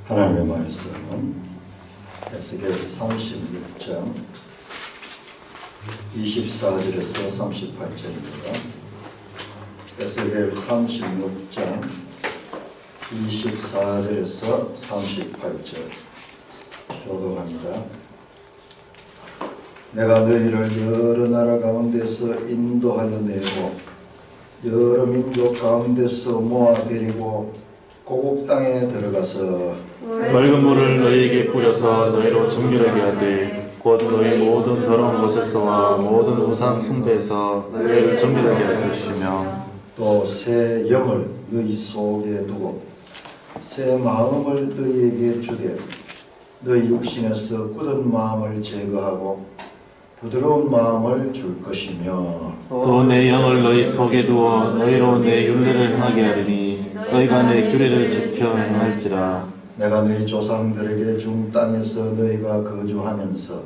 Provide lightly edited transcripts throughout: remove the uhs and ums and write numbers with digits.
하나님의 말씀은 에스겔 36장 24절에서 38절입니다. 에스겔 36장 24절에서 38절 교독합니다. 내가 너희를 여러 나라 가운데서 인도하여 내고 여러 민족 가운데서 모아 데리고 고국 땅에 들어가서 맑은 물을 너희에게 뿌려서 너희로 정결하게 하되 곧 너희 모든 더러운 곳에서와 모든 우상 숭배에서 너희를 정결하게 할 것이며 또 새 영을 너희 속에 두고 새 마음을 너희에게 주되 너희 육신에서 굳은 마음을 제거하고 부드러운 마음을 줄 것이며 또 내 영을 너희 속에 두어 너희로 내 율례를 행하게 하리니 너희가 내 규례를 지켜 행할지라. 내가 너희 조상들에게 준 땅에서 너희가 거주하면서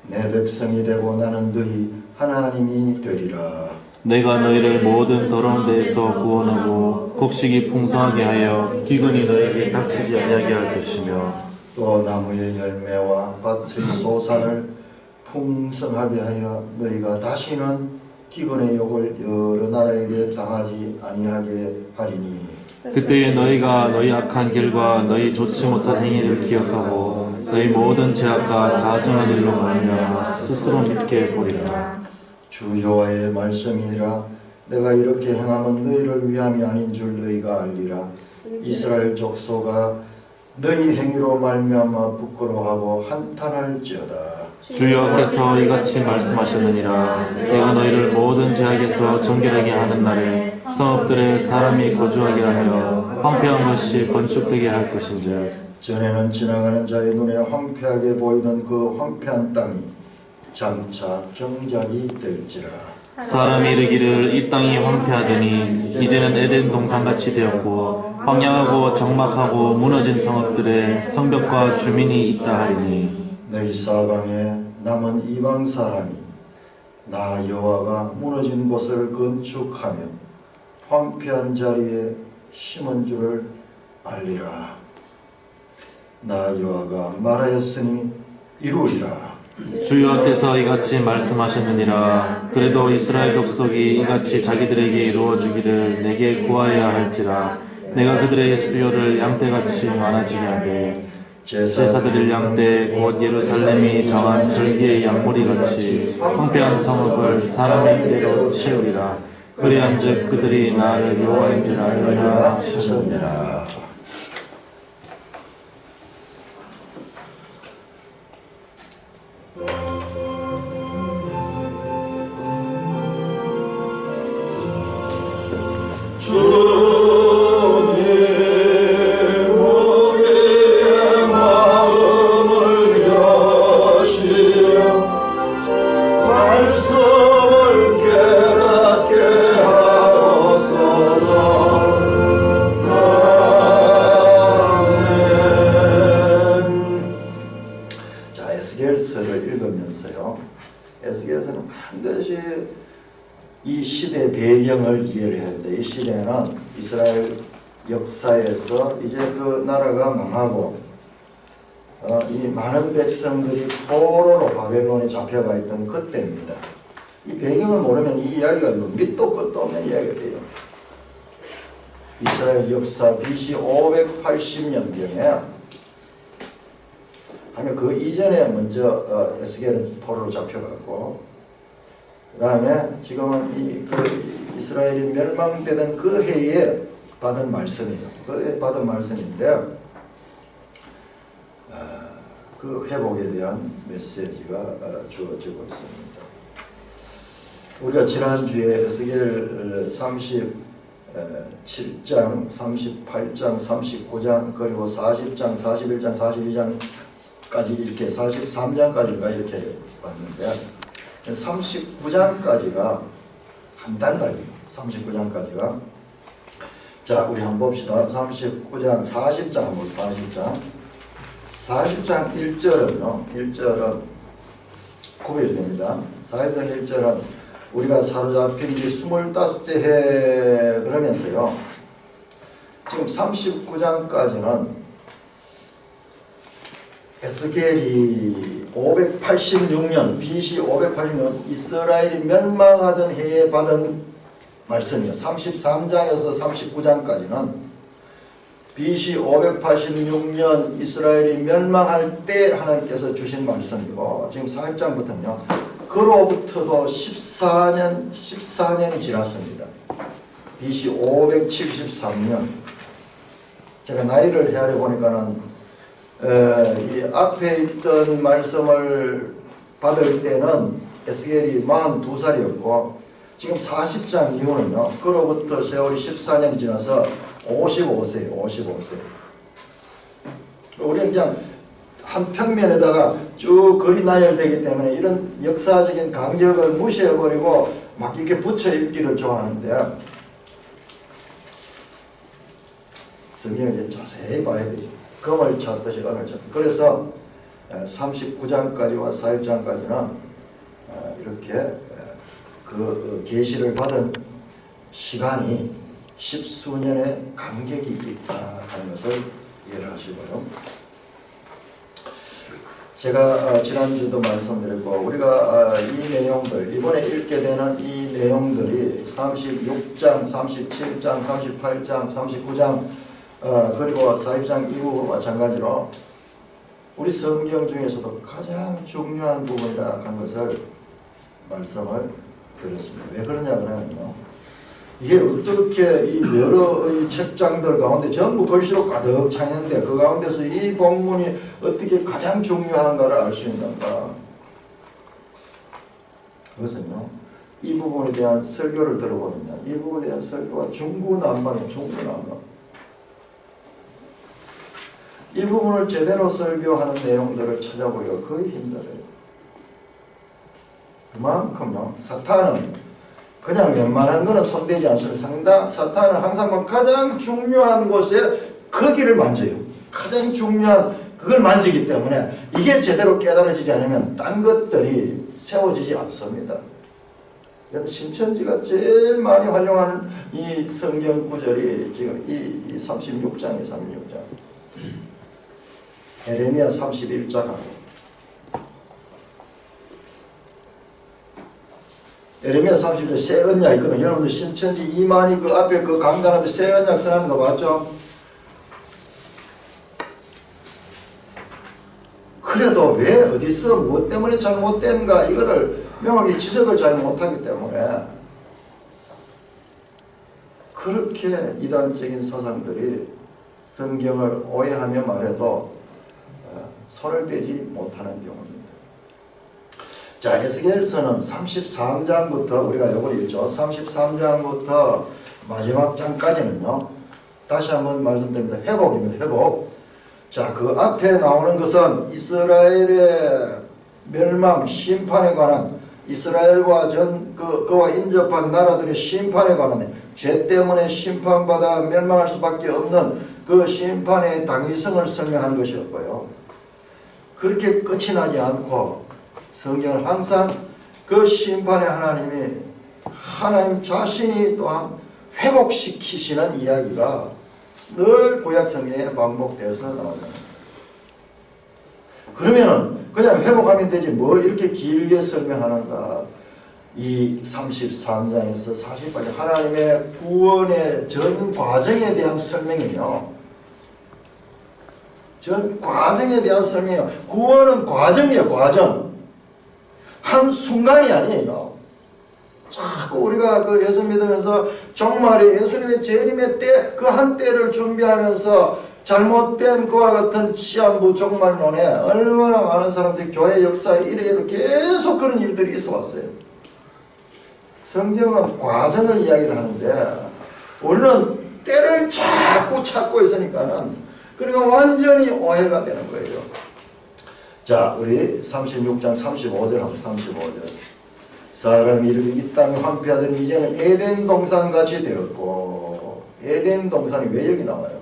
내 백성이 되고 나는 너희 하나님이 되리라. 내가 너희를 모든 더러운 데에서 구원하고 곡식이 풍성하게 하여 기근이 너희에게 닥치지 아니하게 할 것이며 또 나무의 열매와 밭의 소산을 풍성하게 하여 너희가 다시는 기근의 욕을 여러 나라에게 당하지 아니하게 하리니 그때에 너희가 너희 악한 길과 너희 좋지 못한 행위를 기억하고 너희 모든 죄악과 다 정한 일로 말미암아 스스로 믿게 보리라. 주 여호와의 말씀이니라. 내가 이렇게 행하면 너희를 위함이 아닌 줄 너희가 알리라. 이스라엘 족속아 너희 행위로 말미암아 부끄러워하고 한탄할지어다. 주 여호와께서 이같이 말씀하셨느니라. 내가 너희를 모든 죄악에서 정결하게 하는 날에 성읍들에 사람이 거주하게 하며 황폐한 것이 건축되게 할 것인즉 전에는 지나가는 자의 눈에 황폐하게 보이던 그 황폐한 땅이 장차 경작이 될지라. 사람이 이르기를 이 땅이 황폐하더니 이제는 에덴 동산같이 되었고 황량하고 적막하고 무너진 성읍들에 성벽과 주민이 있다 하리니 너희 사방에 남은 이방 사람이 나 여호와가 무너진 곳을 건축하며 황폐한 자리에 심은 줄을 알리라. 나 여호와가 말하였으니 이루리라. 주 여호와께서 이같이 말씀하셨느니라. 그래도 이스라엘 족속이 이같이 자기들에게 이루어주기를 내게 구하여야 할지라. 내가 그들의 수요를 양떼같이 많아지게 하되 제사드릴 양떼 곧 예루살렘이 정한 절기의 양머리같이 황폐한 성읍을 사람의 때로 채우리라. 그리한즉 그들이 나를 여호와인 줄 알리라 하셨느니라. 에스겔서를 읽으면서요, 에스겔서는 반드시 이 시대 배경을 이해를 해야 돼. 이 시대는 이스라엘 역사에서 이제 그 나라가 망하고 이 많은 백성들이 포로로 바벨론에 잡혀가 있던 그때입니다. 이 배경을 모르면 이 이야기가 밑도 끝도 없는 이야기가 돼요. 이스라엘 역사 BC 580년경에 하면 그 이전에 먼저 에스겔은 포로로 잡혀가고 그 다음에 지금은 그 이스라엘이 멸망되던 그 해에 받은 말씀이에요. 그 해에 받은 말씀인데 그 회복에 대한 메시지가 주어지고 있습니다. 우리가 지난주에 에스겔 37장, 38장, 39장 그리고 40장, 41장, 42장까지 이렇게 43장까지가 이렇게 왔는데 39장까지가 한 달락이에요. 39장까지가. 자, 우리 한번 봅시다. 39장, 40장 한번 40장. 40장 1절은요. 1절은 구별이 됩니다. 40장 1절은 우리가 사로잡힌 지 25째 해 그러면서요. 지금 39장까지는 에스겔이 586년 BC 586년 이스라엘이 멸망하던 해에 받은 말씀이요. 33장에서 39장까지는 BC 586년 이스라엘이 멸망할 때 하나님께서 주신 말씀이고, 지금 40장부터는요. 그로부터도 14년이 지났습니다. BC 573년. 제가 나이를 헤아려 보니까는 이 앞에 있던 말씀을 받을 때는 에스겔이 42살이었고 지금 40장 이후는요. 그로부터 세월이 14년이 지나서 55세예요. 55세. 우리는 그냥 한 평면에다가 쭉 거리 나열되기 때문에 이런 역사적인 간격을 무시해버리고 막 이렇게 붙여 읽기를 좋아하는데, 성경을 자세히 봐야 되죠. 금을 찾듯이 은을 찾듯이. 그래서 39장까지와 40장까지는 이렇게 그 계시를 받은 시간이 십수년의 간격이 있다 하는 것을 이해를 하시고요. 제가 지난주도 말씀드렸고, 우리가 이 내용들, 이번에 읽게 되는 이 내용들이 36장, 37장, 38장, 39장 그리고 40장 이후 마찬가지로 우리 성경 중에서도 가장 중요한 부분이라 한 것을 말씀을 드렸습니다. 왜 그러냐 그러면요, 이게 어떻게 이 여러 이 책장들 가운데 전부 글씨로 가득 차 있는데 그 가운데서 이 본문이 어떻게 가장 중요한가를 알 수 있는가. 그것은요, 이 부분에 대한 설교를 들어보면요, 이 부분에 대한 설교가 중구난방이에요. 중구난방. 이 부분을 제대로 설교하는 내용들을 찾아보기가 거의 힘들어요. 그만큼요, 사탄은 그냥 웬만한 거는 손대지 않습니다. 사탄은 항상 가장 중요한 곳에 거기를 만져요. 가장 중요한 그걸 만지기 때문에 이게 제대로 깨달아지지 않으면 딴 것들이 세워지지 않습니다. 신천지가 제일 많이 활용하는 이 성경 구절이 지금 이 36장이에요. 36장. 에레미야 31장하고 에레미야 30장 새 언약 있거든. 여러분들 신천지 이만희 그 앞에 그 강단 앞에 새 언약 써놨는 거 봤죠? 그래도 왜 어디서 뭐 때문에 잘못된가 이거를 명확히 지적을 잘 못하기 때문에 그렇게 이단적인 사상들이 성경을 오해하며 말해도 손을 떼지 못하는 경우입니다. 자, 에스겔서는 33장부터 우리가 요걸 읽죠. 33장부터 마지막 장까지는요. 다시 한번 말씀드립니다. 회복입니다. 회복. 자, 그 앞에 나오는 것은 이스라엘의 멸망, 심판에 관한 이스라엘과 그와 인접한 나라들의 심판에 관한 죄 때문에 심판받아 멸망할 수밖에 없는 그 심판의 당위성을 설명하는 것이었고요. 그렇게 끝이 나지 않고 성경은 항상 그 심판의 하나님이 하나님 자신이 또한 회복시키시는 이야기가 늘 구약 성경에 반복되어서 나오잖아요. 그러면은 그냥 회복하면 되지 뭐 이렇게 길게 설명하는가. 이 33장에서 40까지 하나님의 구원의 전 과정에 대한 설명이며 전 과정에 대한 설명이에요. 구원은 과정이에요. 과정. 한 순간이 아니에요. 자꾸 우리가 그 예수 믿으면서 종말에 예수님의 재림의 때 그 한 때를 준비하면서 잘못된 그와 같은 시한부 종말론에 얼마나 많은 사람들이 교회 역사에 이래 계속 그런 일들이 있어 왔어요. 성경은 과정을 이야기를 하는데 우리는 때를 자꾸 찾고 있으니까는 그러니까 완전히 오해가 되는 거예요. 자, 우리 36장 35절 한번 35절. 사람이 이 땅에 황폐하던 이제는 에덴 동산같이 되었고. 에덴 동산이 왜 여기 나와요?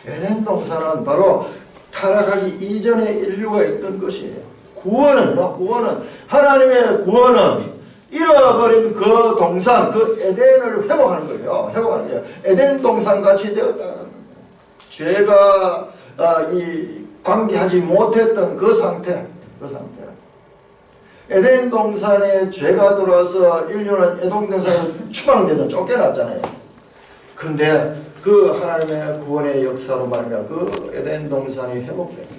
에덴 동산은 바로 타락하기 이전에 인류가 있던 것이에요. 구원은요, 구원은 하나님의 구원은 잃어버린 그 동산, 그 에덴을 회복하는 거예요. 회복하는 거예요. 에덴 동산같이 되었다. 죄가 이 관계하지 못했던 그 상태. 에덴 동산에 죄가 들어와서 인류는 에덴 동산에 추방되죠. 쫓겨났잖아요. 근데 그 하나님의 구원의 역사로 말하면 그 에덴 동산이 회복됩니다.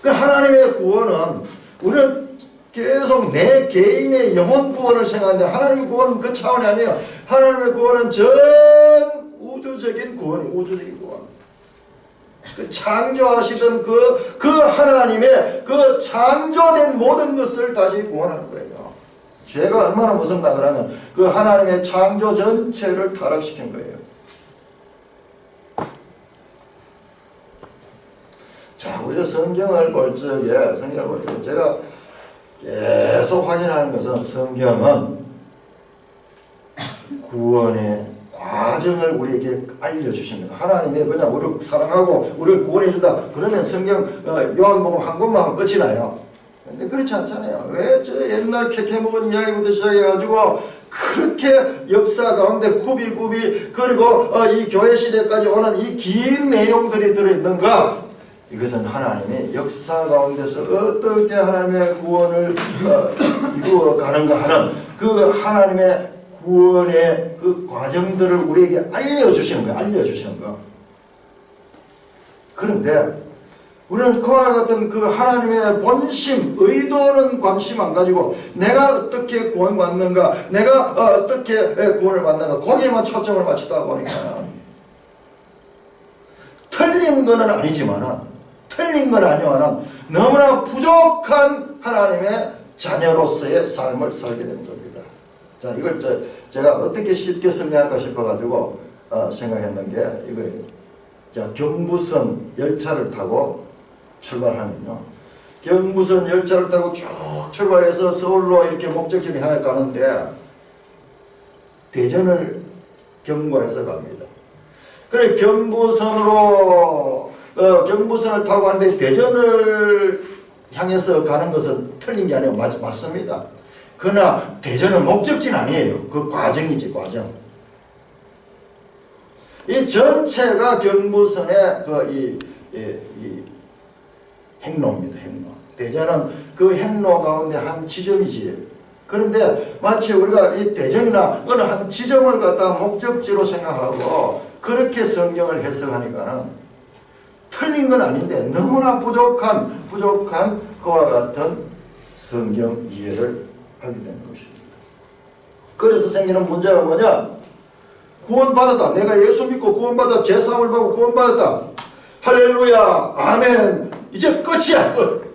그 하나님의 구원은 우리는 계속 내 개인의 영혼 구원을 생각하는데 하나님의 구원은 그 차원이 아니에요. 하나님의 구원은 전 우주적인 구원. 그 창조하시던 그 하나님의 그 창조된 모든 것을 다시 구원하는 거예요. 죄가 얼마나 무섭다 그러면 그 하나님의 창조 전체를 타락시킨 거예요. 자, 우리가 성경을 볼 적에 제가 계속 확인하는 것은 성경은 구원의 과정을 우리에게 알려주십니다. 하나님이 그냥 우리를 사랑하고 우리를 구원해준다. 그러면 성경 요한복음 한 권만 하면 끝이 나요. 근데 그렇지 않잖아요. 왜 저 옛날 캐캐먹은 이야기부터 시작해가지고 그렇게 역사 가운데 굽이 그리고 이 교회 시대까지 오는 이 긴 내용들이 들어있는가? 이것은 하나님이 역사 가운데서 어떻게 하나님의 구원을 이루어가는가 하는 그 하나님의 구원의 그 과정들을 우리에게 알려주시는 거예요. 그런데 우리는 그와 같은 그 하나님의 본심, 의도는 관심 안 가지고 내가 어떻게 구원받는가, 내가 어떻게 구원을 받는가 거기에만 초점을 맞추다 보니까 틀린 건 아니지만은 너무나 부족한 하나님의 자녀로서의 삶을 살게 되는 겁니다. 자, 이걸 제가 어떻게 쉽게 설명할까 싶어가지고 생각했는 게 이거예요. 자, 경부선 열차를 타고 출발하면요. 경부선 열차를 타고 쭉 출발해서 서울로 이렇게 목적지를 향해 가는데 대전을 경과해서 갑니다. 그래 경부선을 타고 가는데 대전을 향해서 가는 것은 틀린 게 아니고 맞습니다. 그러나 대전은 목적지는 아니에요. 그 과정이지, 과정. 이 전체가 경부선의 이 행로입니다, 행로. 대전은 그 행로 가운데 한 지점이지. 그런데 마치 우리가 이 대전이나 어느 한 지점을 갖다가 목적지로 생각하고 그렇게 성경을 해석하니까는 틀린 건 아닌데 너무나 부족한 그와 같은 성경 이해를 하게 되는 것입니다. 그래서 생기는 문제가 뭐냐? 구원받았다. 내가 예수 믿고 구원받았다. 제사함을 받고 구원받았다. 할렐루야. 아멘. 이제 끝이야. 끝.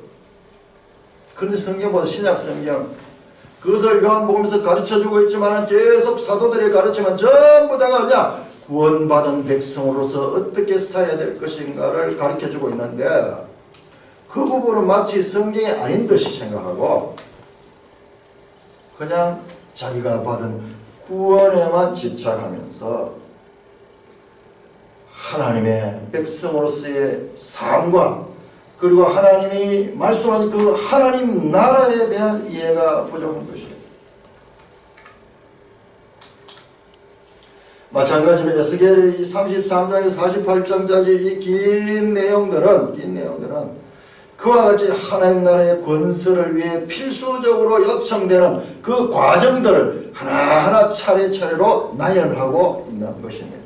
그런데 성경보다 신약 성경 그것을 요한복음에서 가르쳐주고 있지만 계속 사도들이 가르치면 전부 다가 그냥 구원받은 백성으로서 어떻게 살아야 될 것인가를 가르쳐주고 있는데 그 부분은 마치 성경이 아닌 듯이 생각하고 그냥 자기가 받은 구원에만 집착하면서 하나님의 백성으로서의 삶과 그리고 하나님이 말씀하신 그 하나님 나라에 대한 이해가 부족한 것이에요. 마찬가지로 에스겔의 33장에서 48장까지 이 긴 내용들은 그와 같이 하나님 나라의 건설을 위해 필수적으로 요청되는 그 과정들을 하나하나 차례차례로 나열하고 있는 것입니다.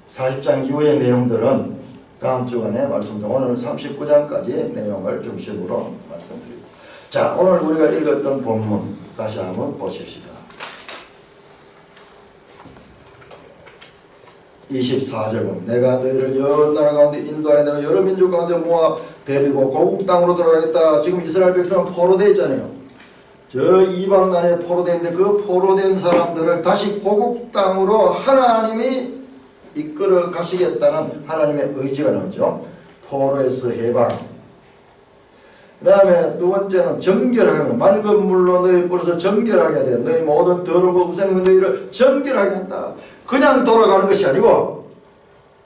40장 이후의 내용들은 다음 주간에 말씀드립니다. 오늘은 39장까지 내용을 중심으로 말씀드립니다. 자, 오늘 우리가 읽었던 본문 다시 한번 보십시다. 24절 보면 내가 너희를 여러 나라 가운데 인도하여 내가 여러 민족 가운데 모아 데리고 고국 땅으로 들어가겠다. 지금 이스라엘 백성은 포로되어 있잖아요. 저 이방 나라에 포로되어 있는데 그 포로된 사람들을 다시 고국 땅으로 하나님이 이끌어 가시겠다는 하나님의 의지가 나오죠. 포로에서 해방. 그 다음에 두 번째는 정결하게 맑은 물로 너희 뿌려서 정결하게 돼. 너희 모든 더러운 우상과 너희를 정결하게 한다. 그냥 돌아가는 것이 아니고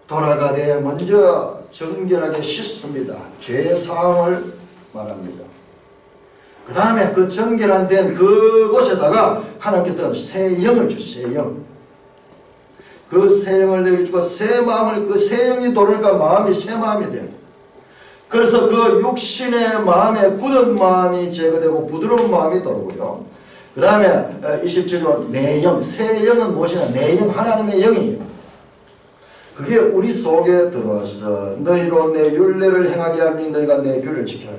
돌아가되 먼저 정결하게 씻습니다. 죄사함을 말합니다. 그 다음에 그 정결한 그곳에다가 하나님께서 새 영을 주시죠. 새 영. 그 새 영을 내게 주고 새 마음을, 그 새 영이 돌으니까 마음이 새 마음이 돼요. 그래서 그 육신의 마음에 굳은 마음이 제거되고 부드러운 마음이 돌고요. 그 다음에 27절 내 영, 새 영은 무엇이냐? 내 영, 하나님의 영이에요. 그게 우리 속에 들어와서 너희로 내 율례를 행하게 하니 너희가 내 규를 지켜라.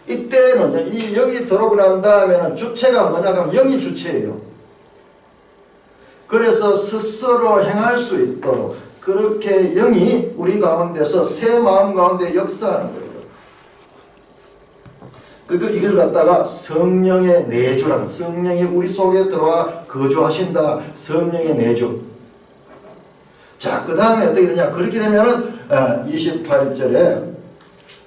이때는 이 영이 들어오고 난 다음에는 주체가 뭐냐 하면 영이 주체예요. 그래서 스스로 행할 수 있도록 그렇게 영이 우리 가운데서 새 마음 가운데 역사하는 거예요. 그러니까 이걸 갖다가 성령의 내주라는, 성령이 우리 속에 들어와 거주하신다. 성령의 내주. 자, 그 다음에 어떻게 되냐? 그렇게 되면은 28절에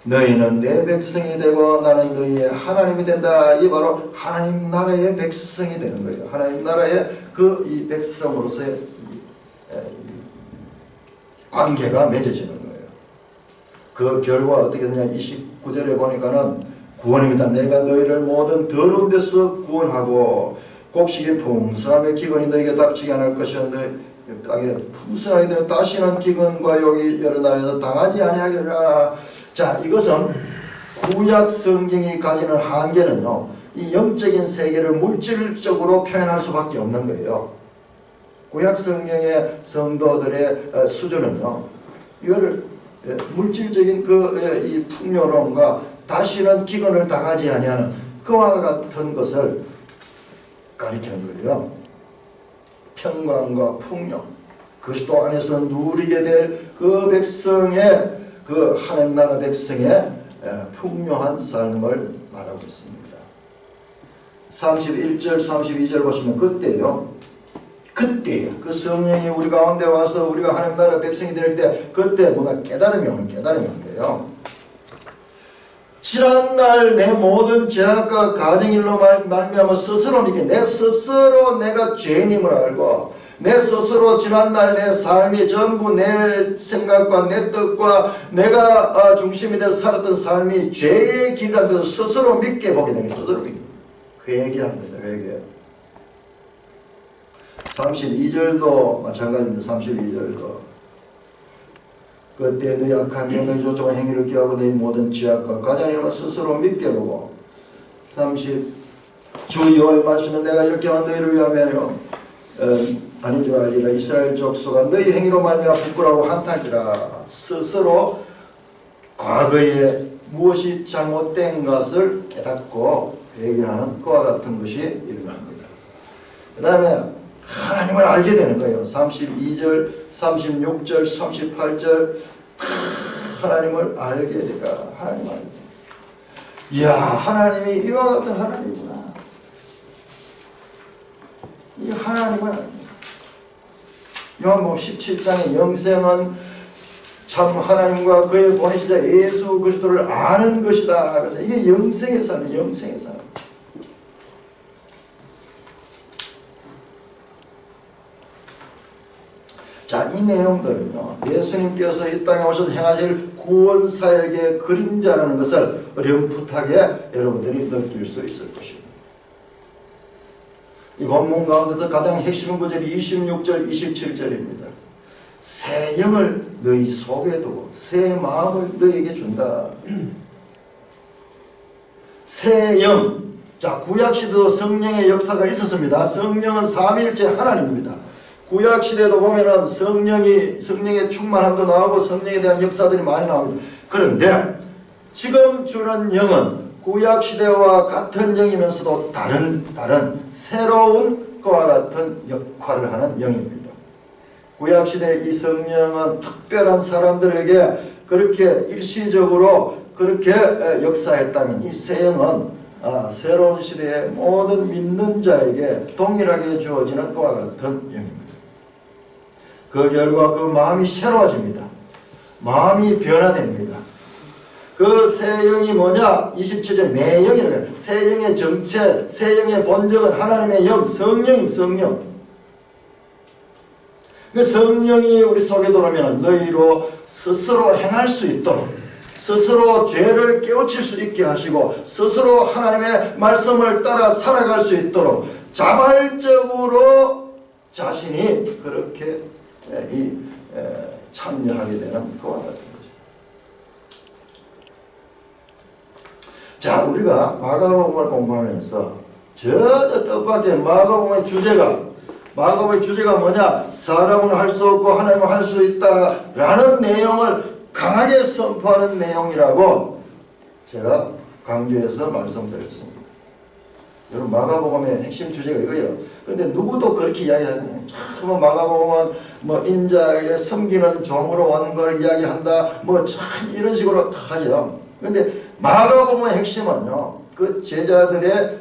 너희는 내 백성이 되고 나는 너희의 하나님이 된다. 이 바로 하나님 나라의 백성이 되는 거예요. 하나님 나라의 이 백성으로서의 관계가 맺어지는 거예요. 그 결과 어떻게 되냐? 29절에 보니까는 구원입니다. 내가 너희를 모든 더러운 데서 구원하고 곡식이 풍성함의 기근이 너희에게 닥치게 않을 것이요 땅에 풍성하게 되면 다시는 기근과 욕이 여러 나라에서 당하지 아니하리라. 자, 이것은 구약 성경이 가지는 한계는요, 이 영적인 세계를 물질적으로 표현할 수밖에 없는 거예요. 구약 성경의 성도들의 수준은요, 이거를 물질적인 이 풍요로움과 다시는 기근을 당하지 아니하는 그와 같은 것을 가리키는 거예요. 평강과 풍요, 그리스도 안에서 누리게 될 그 백성의, 그 하나님 나라 백성의 풍요한 삶을 말하고 있습니다. 31절, 32절 보시면 그때요. 그때요. 그 성령이 우리 가운데 와서 우리가 하나님 나라 백성이 될 때 그때 뭔가 깨달음이 오는 거예요. 지난날 내 모든 죄악과 가정일로 말미암아 스스로 내 스스로 내가 죄인임을 알고 내 스스로 지난날 내 삶이 전부 내 생각과 내 뜻과 내가 중심이 돼서 살았던 삶이 죄의 길이라는 것을 스스로 믿게 보게 됩니다. 스스로 회개합니다. 회개. 32절도 마찬가지입니다. 32절도 그때 너희 악한 너희 조종한 행위를 기하고 너희 모든 죄악과 가장이나 스스로 믿게 보고 주 여호와의 말씀은 내가 이렇게 한 너희를 위하며 아닌 줄 알리라. 이스라엘 족속아 너희 행위로 말미암아 부끄러워 한탄지라. 스스로 과거에 무엇이 잘못된 것을 깨닫고 회개하는 그와 같은 것이 일어납니다. 그 다음에 하나님을 알게 되는 거예요. 32절, 36절, 38절 하나님을 알게 되니까 하나님을 알게. 이야, 하나님이 이와 같은 하나님이구나. 이 하나님을 알게. 요한복음 17장의 영생은 참 하나님과 그의 보내신 자 예수 그리스도를 아는 것이다. 그래서 이게 영생의 삶이에요. 영생의 삶. 자, 이 내용들은요, 예수님께서 이 땅에 오셔서 행하실 구원사역의 그림자라는 것을 어렴풋하게 여러분들이 느낄 수 있을 것입니다. 이 본문 가운데서 가장 핵심 구절이 26절, 27절입니다. 새 영을 너희 속에 두고 새 마음을 너희에게 준다. 새 영. 자, 구약시대도 성령의 역사가 있었습니다. 성령은 삼위일체 하나님입니다. 구약시대도 보면은 성령의 충만함도 나오고 성령에 대한 역사들이 많이 나옵니다. 그런데 지금 주는 영은 구약시대와 같은 영이면서도 다른 새로운 그와 같은 역할을 하는 영입니다. 구약시대의 이 성령은 특별한 사람들에게 그렇게 일시적으로 그렇게 역사했다면 이 새 영은 새로운 시대의 모든 믿는 자에게 동일하게 주어지는 그와 같은 영입니다. 그 결과 그 마음이 새로워집니다. 마음이 변화됩니다. 그 새 영이 뭐냐? 27절 내 영이라고 해요. 새 영의 정체, 새 영의 본적은 하나님의 영, 성령임, 성령. 그 성령이 우리 속에 들어오면 너희로 스스로 행할 수 있도록 스스로 죄를 깨우칠 수 있게 하시고 스스로 하나님의 말씀을 따라 살아갈 수 있도록 자발적으로 자신이 그렇게 참여하게 되는 그와 같은 거죠. 자, 우리가 마가복음을 공부하면서 전혀 뜻밖의 마가복음의 주제가 뭐냐? 사람은 할 수 없고 하나님은 할 수 있다라는 내용을 강하게 선포하는 내용이라고 제가 강조해서 말씀드렸습니다. 여러분, 마가복음의 핵심 주제가 이거예요. 근데 누구도 그렇게 이야기하잖아요. 참 마가복음은 뭐 인자에게 섬기는 종으로 온 걸 이야기한다, 뭐 참 이런 식으로 하죠. 근데 마가복음의 핵심은요, 그 제자들의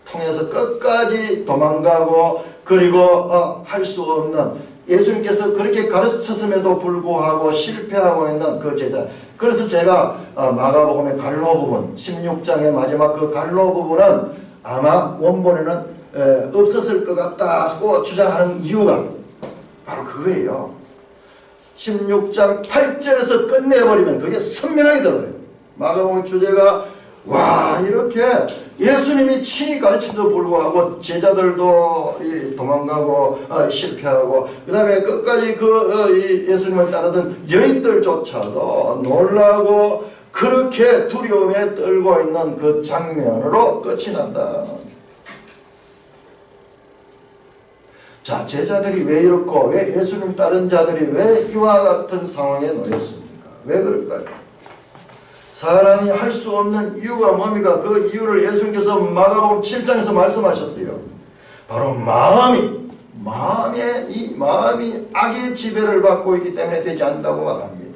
통해서 끝까지 도망가고 그리고 할 수 없는, 예수님께서 그렇게 가르쳤음에도 불구하고 실패하고 있는 그 제자. 그래서 제가 마가복음의 갈로 부분, 16장의 마지막 그 갈로 부분은 아마 원본에는 없었을 것 같다고 주장하는 이유가 바로 그거예요. 16장 8절에서 끝내버리면 그게 선명하게 들어요. 마가복음의 주제가 이렇게 예수님이 친히 가르침도 불구하고 제자들도 도망가고 실패하고 그 다음에 끝까지 그 예수님을 따르던 여인들조차도 놀라고 그렇게 두려움에 떨고 있는 그 장면으로 끝이 난다. 자, 제자들이 왜 이렇고 왜 예수님 따른 자들이 왜 이와 같은 상황에 놓였습니까? 왜 그럴까요? 사람이 할 수 없는 이유가 뭡니까? 그 이유를 예수님께서 마가복음 7장에서 말씀하셨어요. 바로 마음이 악의 지배를 받고 있기 때문에 되지 않는다고 말합니다.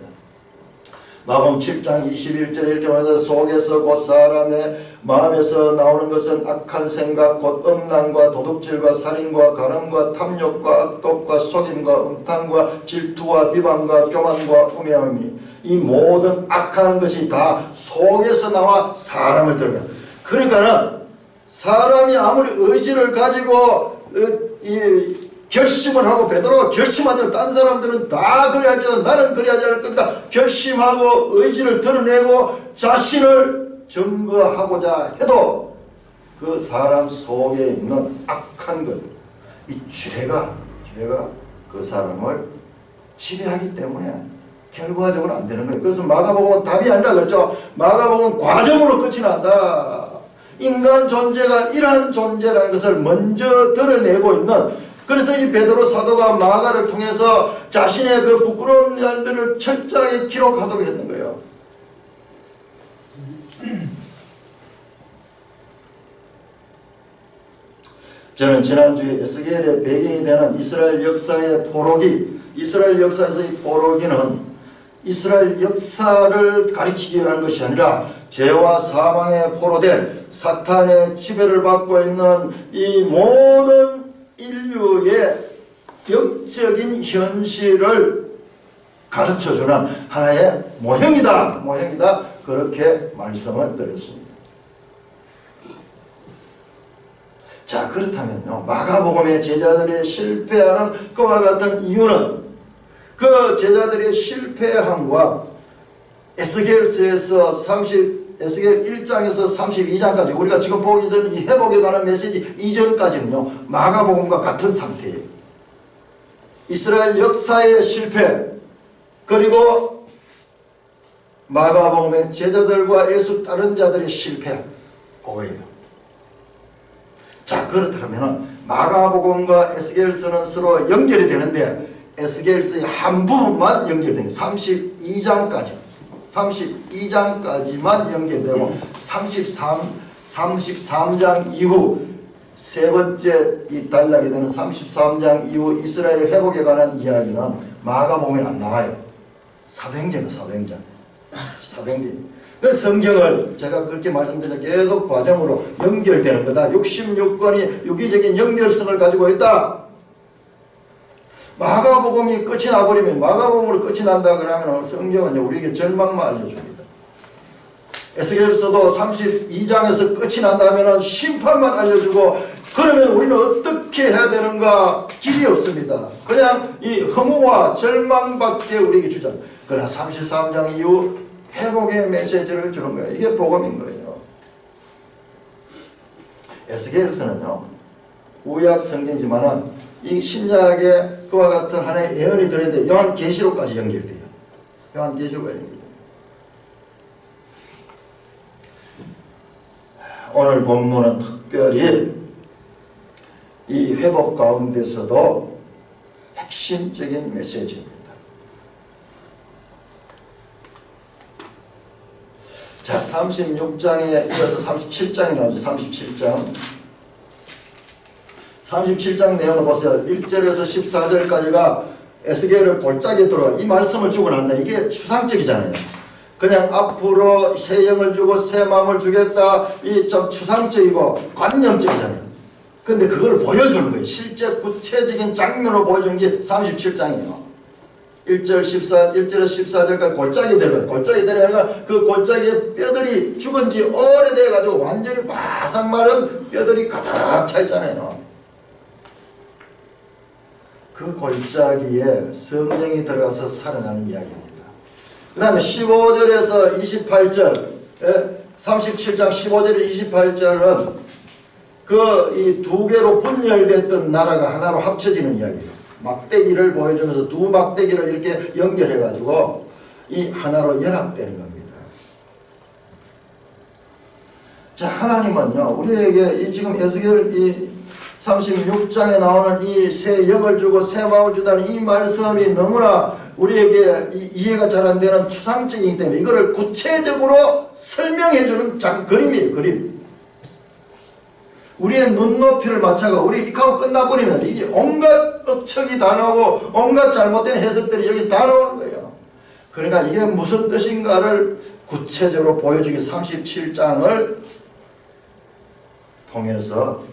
마가복음 7장 21절에 이렇게 말해서 속에서 곧 사람의 마음에서 나오는 것은 악한 생각 곧 음란과 도둑질과 살인과 간음과 탐욕과 악독과 속임과 음탕과 질투와 비방과 교만과 우매함이니 이 모든 악한 것이 다 속에서 나와 사람을 들면, 그러니까는 사람이 아무리 의지를 가지고 결심을 하고 베드로가 결심하지만 딴 사람들은 다 그래 할지라도 나는 그래야지 할 겁니다. 결심하고 의지를 드러내고 자신을 증거하고자 해도 그 사람 속에 있는 악한 것, 이 죄가 그 사람을 지배하기 때문에 결과적으로 안 되는 거예요. 그래서 마가복음은 답이 아니라 그랬죠. 마가복음은 과정으로 끝이 난다. 인간 존재가 이러한 존재라는 것을 먼저 드러내고 있는, 그래서 이 베드로 사도가 마가를 통해서 자신의 그 부끄러운 일들을 철저하게 기록하도록 했는 거예요. 저는 지난주에 에스겔의 배경이 되는 이스라엘 역사의 포로기, 이스라엘 역사에서 이 포로기는 이스라엘 역사를 가리키기 위한 것이 아니라 죄와 사망에 포로된 사탄의 지배를 받고 있는 이 모든 인류의 영적인 현실을 가르쳐주는 하나의 모형이다. 그렇게 말씀을 드렸습니다. 자, 그렇다면요, 마가복음의 제자들의 실패하는 그와 같은 이유는 그 제자들의 실패함과 에스겔서에서 에스겔 1장에서 32장까지 우리가 지금 보고 있는 이 회복에 관한 메시지 이전까지는요, 마가복음과 같은 상태예요. 이스라엘 역사의 실패, 그리고 마가복음의 제자들과 예수 따른 자들의 실패, 그거예요. 자, 그렇다면 마가복음과 에스겔서는 서로 연결이 되는데 에스겔서의 한 부분만 연결되는 32장까지만 연결되고 33장 이후 세 번째 이 단락이 되는 33장 이후 이스라엘 회복에 관한 이야기는 마가복음에 안 나와요. 사도행전은 사도행전. 그 성경을 제가 그렇게 말씀드렸죠. 계속 과정으로 연결되는 거다. 66권이 유기적인 연결성을 가지고 있다. 마가복음이 끝이 나버리면, 마가복음으로 끝이 난다 그러면 성경은 우리에게 절망만 알려줍니다. 에스겔서도 32장에서 끝이 난다면 심판만 알려주고, 그러면 우리는 어떻게 해야 되는가 길이 없습니다. 그냥 이 허무와 절망밖에 우리에게 주잖아요. 그러나 33장 이후 회복의 메시지를 주는 거예요. 이게 복음인 거예요. 에스겔서는요, 구약 성경이지만은 이 신약에 그와 같은 하나의 예언이 들어있는데 요한계시록까지 연결돼요. 요한계시록까지 연결돼요. 오늘 본문은 특별히 이 회복 가운데서도 핵심적인 메시지입니다. 자, 36장에 이어서 37장이 나오죠. 37장. 37장 내용을 보세요. 1절에서 14절까지가 에스겔을 골짜기에 들어가 이 말씀을 주고 난다. 이게 추상적이잖아요. 그냥 앞으로 새 영을 주고 새 마음을 주겠다. 이 좀 추상적이고 관념적이잖아요. 근데 그걸 보여주는 거예요. 실제 구체적인 장면으로 보여주는 게 37장이에요. 1절에서 14절까지 골짜기 데려가요. 골짜기 데려가니까 그 골짜기에 뼈들이 죽은 지 오래돼가지고 완전히 바삭 마른 뼈들이 가득 차 있잖아요. 그 골짜기에 성령이 들어가서 살아나는 이야기입니다. 그 다음에 15절에서 28절, 37장 15절에서 28절은 그 이 두 개로 분열됐던 나라가 하나로 합쳐지는 이야기예요. 막대기를 보여주면서 두 막대기를 이렇게 연결해가지고 이 하나로 연합되는 겁니다. 자, 하나님은요, 우리에게 이 지금 에스겔 이 36장에 나오는 이 새 영을 주고 새 마음을 준다는 이 말씀이 너무나 우리에게 이해가 잘 안 되는 추상적이기 때문에 이거를 구체적으로 설명해주는 그림이에요. 그림. 우리의 눈높이를 맞춰가 우리 이하고 끝나버리면 이게 온갖 억척이 다 나오고 온갖 잘못된 해석들이 여기 다 나오는 거예요. 그러니까 이게 무슨 뜻인가를 구체적으로 보여주기 37장을 통해서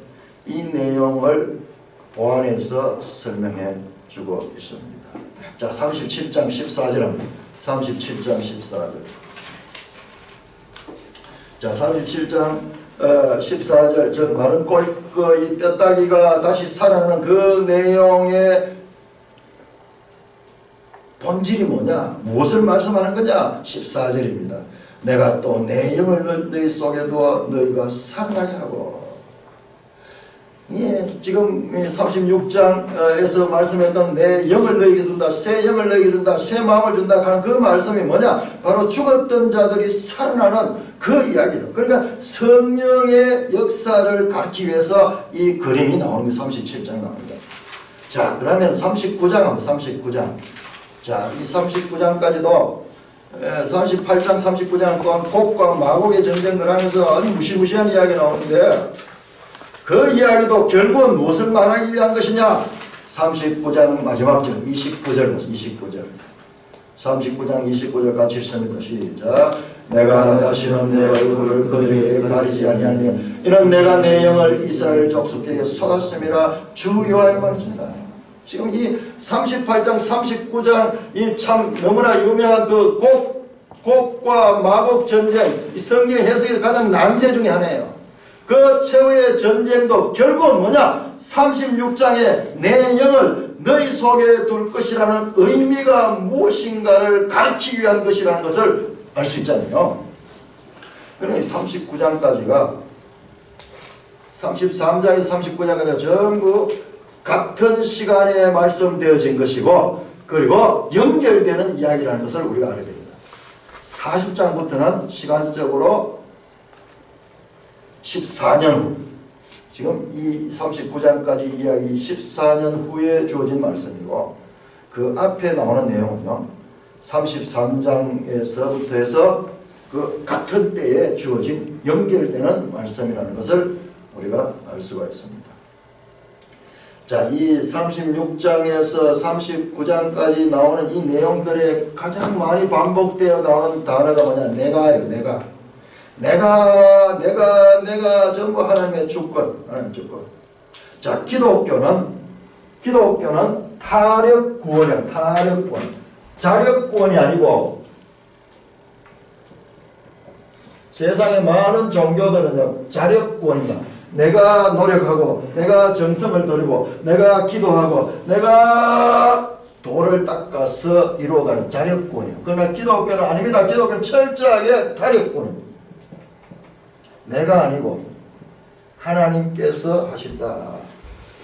이 내용을 보완해서 설명해 주고 있습니다. 자, 37장 14절입니다. 37장 14절. 자, 37장 14절. 저 마른 이 뼈다귀가 다시 살아나는 그 내용의 본질이 뭐냐? 무엇을 말씀하는 거냐? 14절입니다. 내가 또 내 영을 너희 속에 두어 너희가 살아나게 하고. 예, 지금 36장에서 말씀했던 내 영을 너희에게 준다, 새 영을 너희에게 준다, 새 마음을 준다 하는 그 말씀이 뭐냐? 바로 죽었던 자들이 살아나는 그 이야기예요. 그러니까 성령의 역사를 가르치기 위해서 이 그림이 나오는 게 37장이 나옵니다. 자, 그러면 39장 합니다. 39장. 자, 이 39장까지도 38장 39장 또한 곡과 마곡의 전쟁을 하면서 아주 무시무시한 이야기 나오는데 그 이야기도 결국은 무엇을 말하기 위한 것이냐? 39장 마지막 절 29절 39장 29절 같이 읽습니다. 시작. 내가 다시는 내 얼굴을 그들에게 가리지 아니하니 이는 내가 내 영을 이스라엘 족속에게 쏟았음이라 주 여호와의 말씀이다. 지금 이 38장 39장 이 참 너무나 유명한 그 곡과 마곡 전쟁, 이 성경의 해석이 가장 난제 중에 하나예요. 그 최후의 전쟁도 결국은 뭐냐? 36장에 내 영을 너희 속에 둘 것이라는 의미가 무엇인가를 가르치기 위한 것이라는 것을 알 수 있잖아요. 그러니 39장까지가 33장에서 39장까지가 전부 같은 시간에 말씀되어진 것이고 그리고 연결되는 이야기라는 것을 우리가 알아야 됩니다. 40장부터는 시간적으로 14년 후, 지금 이 39장까지 이야기 14년 후에 주어진 말씀이고 그 앞에 나오는 내용은요 33장에서부터 해서 그 같은 때에 주어진 연결되는 말씀이라는 것을 우리가 알 수가 있습니다. 자, 이 36장에서 39장까지 나오는 이 내용들에 가장 많이 반복되어 나오는 단어가 뭐냐? 내가예요. 내가 전부 하나님의 주권, 하나님의 주권. 자, 기독교는 타력 구원이야. 타력 구원. 자력 구원이 아니고 세상의 많은 종교들은요 자력 구원입니다. 내가 노력하고 내가 정성을 들이고 내가 기도하고 내가 돌을 닦아서 이루어가는 자력권이에요. 그러나 기독교는 아닙니다. 기독교는 철저하게 타력권입니다. 내가 아니고 하나님께서 하신다.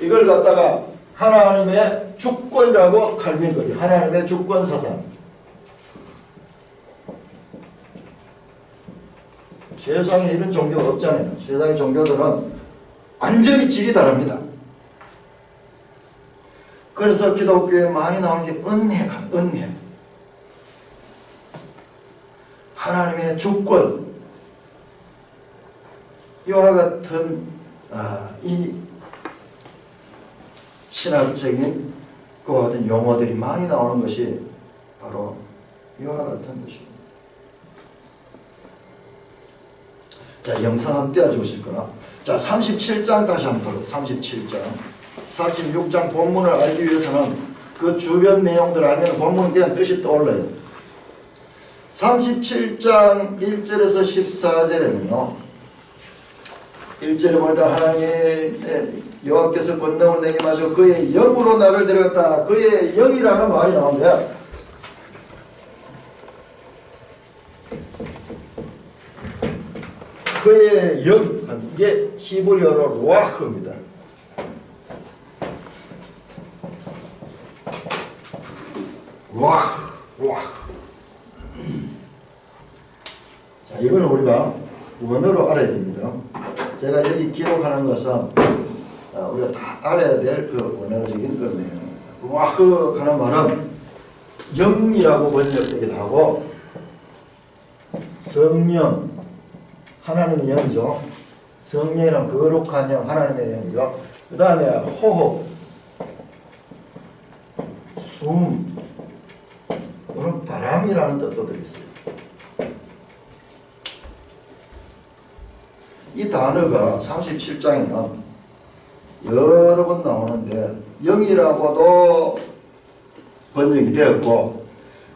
이걸 갖다가 하나님의 주권이라고 칼빈거리, 하나님의 주권 사상. 세상에 이런 종교가 없잖아요. 세상의 종교들은 완전히 질이 다릅니다. 그래서 기독교에 많이 나오는 게 은혜가, 은혜. 하나님의 주권. 이와 같은 이 신학적인 그와 같은 용어들이 많이 나오는 것이 바로 이와 같은 것입니다. 자, 영상 한번 띄워주실 거나. 자, 37장 다시 한번 보세요. 37장. 46장 본문을 알기 위해서는 그 주변 내용들을 알면 본문은 그냥 뜻이 떠올라요. 37장 1절에서 14절에는요. 1절에 보니까 하나님의 여호와께서 권능을 내게 마시고 그의 영으로 나를 데려갔다. 그의 영이라는 말이 나오는데 그의 영, 이게 히브리어로 루아흐입니다. 루아흐. 자, 이거는 우리가 원어로 알아야 됩니다. 제가 여기 기록하는 것은 우리가 다 알아야 될 그 원어적인 그 내용입니다. 루아흐 하는 말은 영이라고 번역되기도 하고 성령, 하나님의 영이죠. 성령이란 거룩한 영, 하나님의 영이죠. 그 다음에 호흡, 숨, 또는 바람이라는 뜻도 들어있어요. 이 단어가 37장에는 여러 번 나오는데 영이라고도 번역이 되었고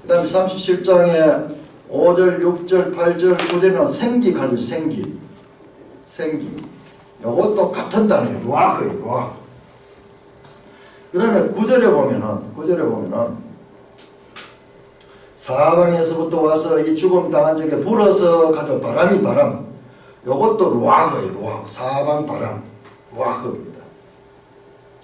그 다음에 37장에 5절, 6절, 8절, 9절은 생기 가지고 생기. 이것도 같은 단어예요. 루아흐예요. 루아흐. 그 다음에 9절에 보면은 사방에서부터 와서 이 죽음 당한 적에 불어서 가던 바람이 바람. 이것도 루아흐예요. 루아흐. 사방 바람. 루아흐입니다.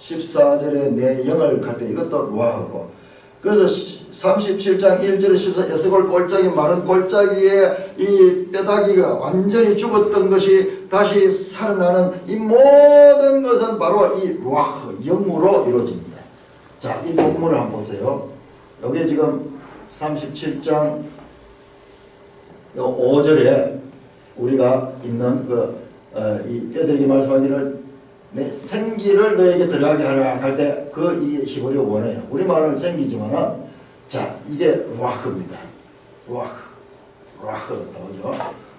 14절에 내 영을 갈 때 이것도 루아흐고. 그래서 37장 1절에 14골 골짜기 마른 골짜기에 이 뼈다귀가 완전히 죽었던 것이 다시 살아나는 이 모든 것은 바로 이 루아흐, 영으로 이루어집니다. 자, 이 본문을 한번 보세요. 여기 지금 37장 5절에 우리가 있는 이 뼈다귀 말씀하기를 내 생기를 너에게 들어가게 하라 할 때 그 이 히브리어 원어예요. 우리말은 생기지만은 자 이게 루아흐입니다. 루아흐 나오죠.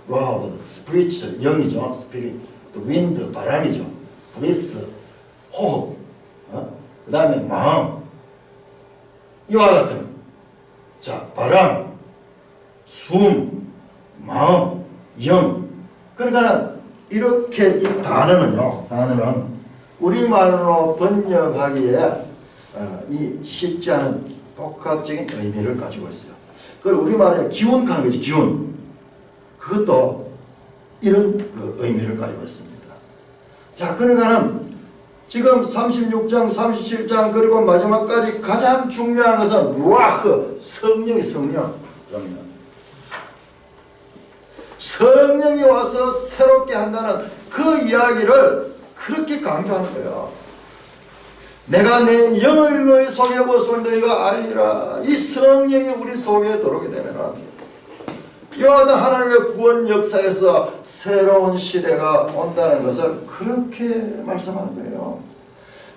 루아흐 스피리트 영이죠. 스피릿 윈드 바람이죠. 브리스 호흡 그 다음에 마음 이와 같은 자 바람 숨 마음 영 그러니까 이렇게 이 단어는 우리말로 번역하기에 이 쉽지 않은 복합적인 의미를 가지고 있어요. 그리고 우리말에 기운 가는 거지, 기운. 그것도 이런 그 의미를 가지고 있습니다. 자, 그러니까는 지금 36장, 37장, 그리고 마지막까지 가장 중요한 것은 루아흐, 성령이 성령이 와서 새롭게 한다는 그 이야기를 그렇게 강조하는 거예요. 내가 내 영을 너희 속에 부었으면 너희가 알리라. 이 성령이 우리 속에 들어오게 되면 이와 같은 하나님의 구원 역사에서 새로운 시대가 온다는 것을 그렇게 말씀하는 거예요.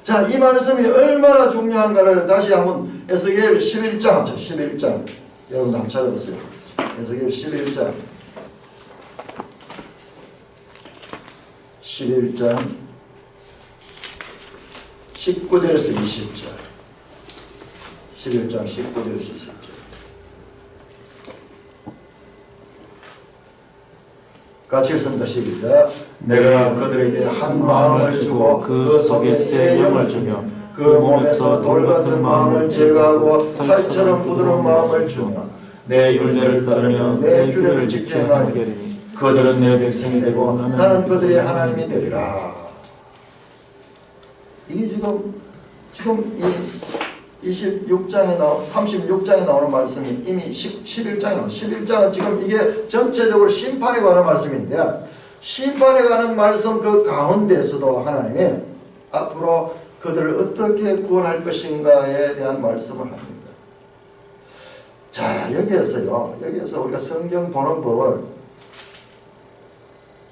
자, 이 말씀이 얼마나 중요한가를 다시 한번 에스겔 11장 여러분 한번 찾아보세요. 에스겔 11장 19절에서 20절 11장 19절에서 20절 같이 읽습니다. 시작. 내가 그들에게 한 마음을 주고 그 속에 새 영을 주며 그 몸에서 돌 같은 마음을 제거하고 살처럼 부드러운 마음을 주며 내 율례를 따르며 내 규례를 지켜 행하니 그들은 내 백성이 되고 나는 그들의 하나님이 되리라. 이게 지금 이 26장에 36장에 나오는 말씀이 이미 11장에 나오는 11장은 지금 이게 전체적으로 심판에 관한 말씀인데, 심판에 관한 말씀 그 가운데서도 하나님이 앞으로 그들을 어떻게 구원할 것인가에 대한 말씀을 합니다. 자, 여기에서 우리가 성경 보는 법을,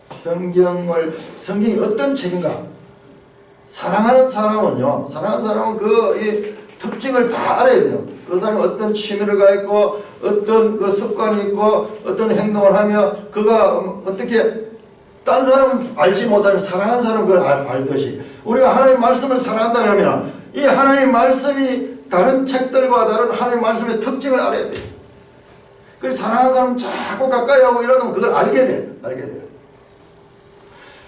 성경이 어떤 책인가? 사랑하는 사람은 이 특징을 다 알아야 돼요. 그 사람이 어떤 취미를 가지고 어떤 그 습관이 있고 어떤 행동을 하며 그가 어떻게 딴 사람 알지 못하면 사랑하는 사람 그걸 알듯이 우리가 하나님 말씀을 사랑한다 그러면 이 하나님 말씀이 다른 책들과 다른 하나님 말씀의 특징을 알아야 돼요. 그래서 사랑하는 사람 자꾸 가까이 하고 이러면 그걸 알게 돼요.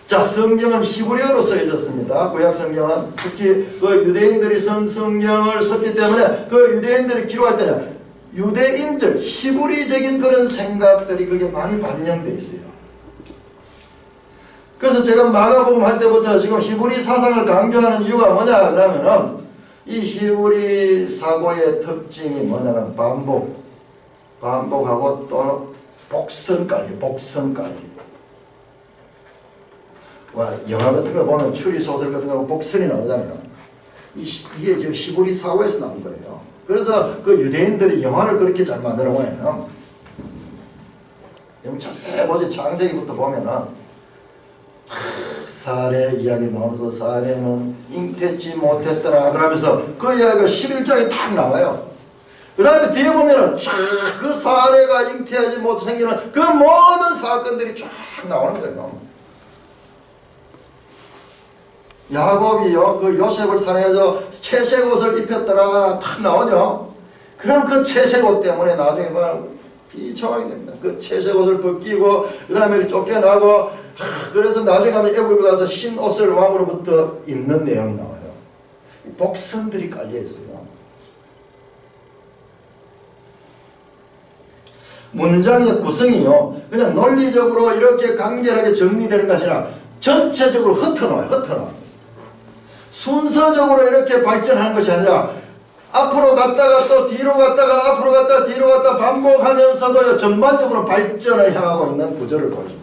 자, 성경은 히브리어로 써있습니다. 구약 성경은 특히 그 유대인들이 쓴 성경을 썼기 때문에 그 유대인들이 기록할 때는 유대인들, 히브리적인 그런 생각들이 그게 많이 반영되어 있어요. 그래서 제가 마가복음 할 때부터 지금 히브리 사상을 강조하는 이유가 뭐냐 그러면은 이 히브리 사고의 특징이 뭐냐면 반복하고 또 복선깔기. 영화 같은 거 보면 추리소설 같은 거 보면 복선이 나오잖아요. 이게 저 히브리 사고에서 나온 거예요. 그래서 그 유대인들이 영화를 그렇게 잘 만들어 놓아요. 자세히 보세요. 창세기부터 보면은 사례 이야기 나오면서 사례는 잉태치 못했더라 그러면서 그 이야기가 11장에 딱 나와요. 그 다음에 뒤에 보면은 그 사례가 잉태하지 못해 생기는 그 모든 사건들이 쫙 나오는 거예요. 야곱이요, 그 요셉을 사랑해서 채색 옷을 입혔더라 탁 나오죠. 그럼 그 채색 옷 때문에 나중에 비참하게 됩니다. 그 채색 옷을 벗기고 그 다음에 쫓겨나고 그래서 나중에 가면 애굽에 가서 흰 옷을 왕으로부터 입는 내용이 나와요. 복선들이 깔려 있어요. 문장의 구성이요, 그냥 논리적으로 이렇게 간결하게 정리되는 것이 아니라 전체적으로 흩어놔요. 순서적으로 이렇게 발전하는 것이 아니라 앞으로 갔다가 또 뒤로 갔다가 앞으로 갔다가 뒤로 갔다가 반복하면서도 전반적으로 발전을 향하고 있는 구조를 보여줍니다.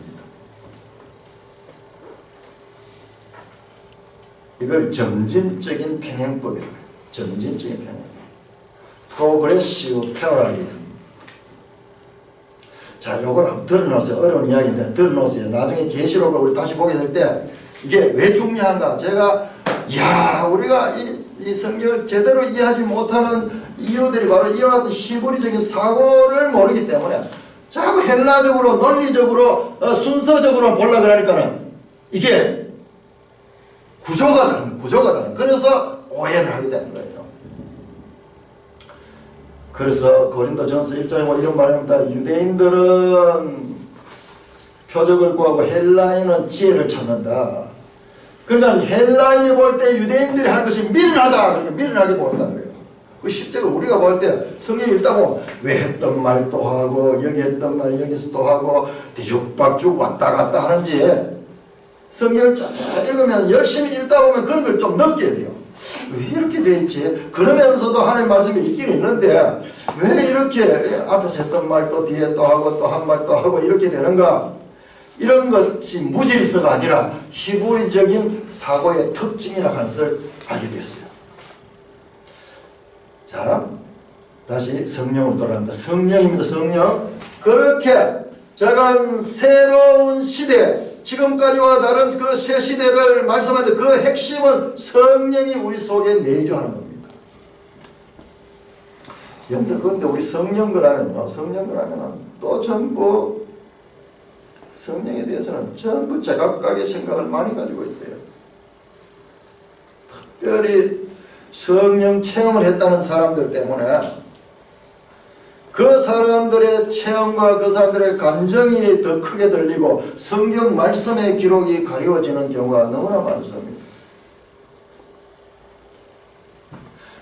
이걸 점진적인 평행법이라고 해요. 점진적인 평행법. 프로그레시브 패러랄리즘. 자, 요걸 한번 들어놓으세요. 어려운 이야기인데 들어놓으세요. 나중에 계시록을 우리 다시 보게 될 때 이게 왜 중요한가? 우리가 이 성경을 제대로 이해하지 못하는 이유들이 바로 이와 같은 히브리적인 사고를 모르기 때문에 자꾸 헬라적으로 논리적으로 순서적으로 보려고 하니까는 이게 구조가 다른 그래서 오해를 하게 되는 거예요. 그래서 고린도전서 1장에 뭐 이런 말입니다. 유대인들은 표적을 구하고 헬라인은 지혜를 찾는다. 그러니까 헬라인이 볼 때 유대인들이 하는 것이 미련하다. 그러니까 미련하게 본다 그래요. 실제로 우리가 볼 때 성경 읽다 보면 왜 했던 말 또 하고 여기 했던 말 여기서 또 하고 뒤죽박죽 왔다 갔다 하는지 성경을 자세히 읽으면 열심히 읽다 보면 그런 걸 좀 느껴야 돼요. 왜 이렇게 돼 있지? 그러면서도 하나님 말씀이 있긴 있는데 왜 이렇게 앞에서 했던 말 또 뒤에 또 하고 또 한 말 또 하고 이렇게 되는가? 이런 것이 무질서가 아니라 히브리적인 사고의 특징이라고 하는 것을 알게 됐어요. 자, 다시 성령으로 돌아갑니다. 성령입니다. 성령. 그렇게 제가 새로운 시대, 지금까지와 다른 그 새 시대를 말씀하는데 그 핵심은 성령이 우리 속에 내주하는 겁니다. 여러분들, 그런데 우리 성령거라면요, 또 전부 성령에 대해서는 전부 제각각의 생각을 많이 가지고 있어요. 특별히 성령 체험을 했다는 사람들 때문에 그 사람들의 체험과 그 사람들의 감정이 더 크게 들리고 성경 말씀의 기록이 가려워지는 경우가 너무나 많습니다.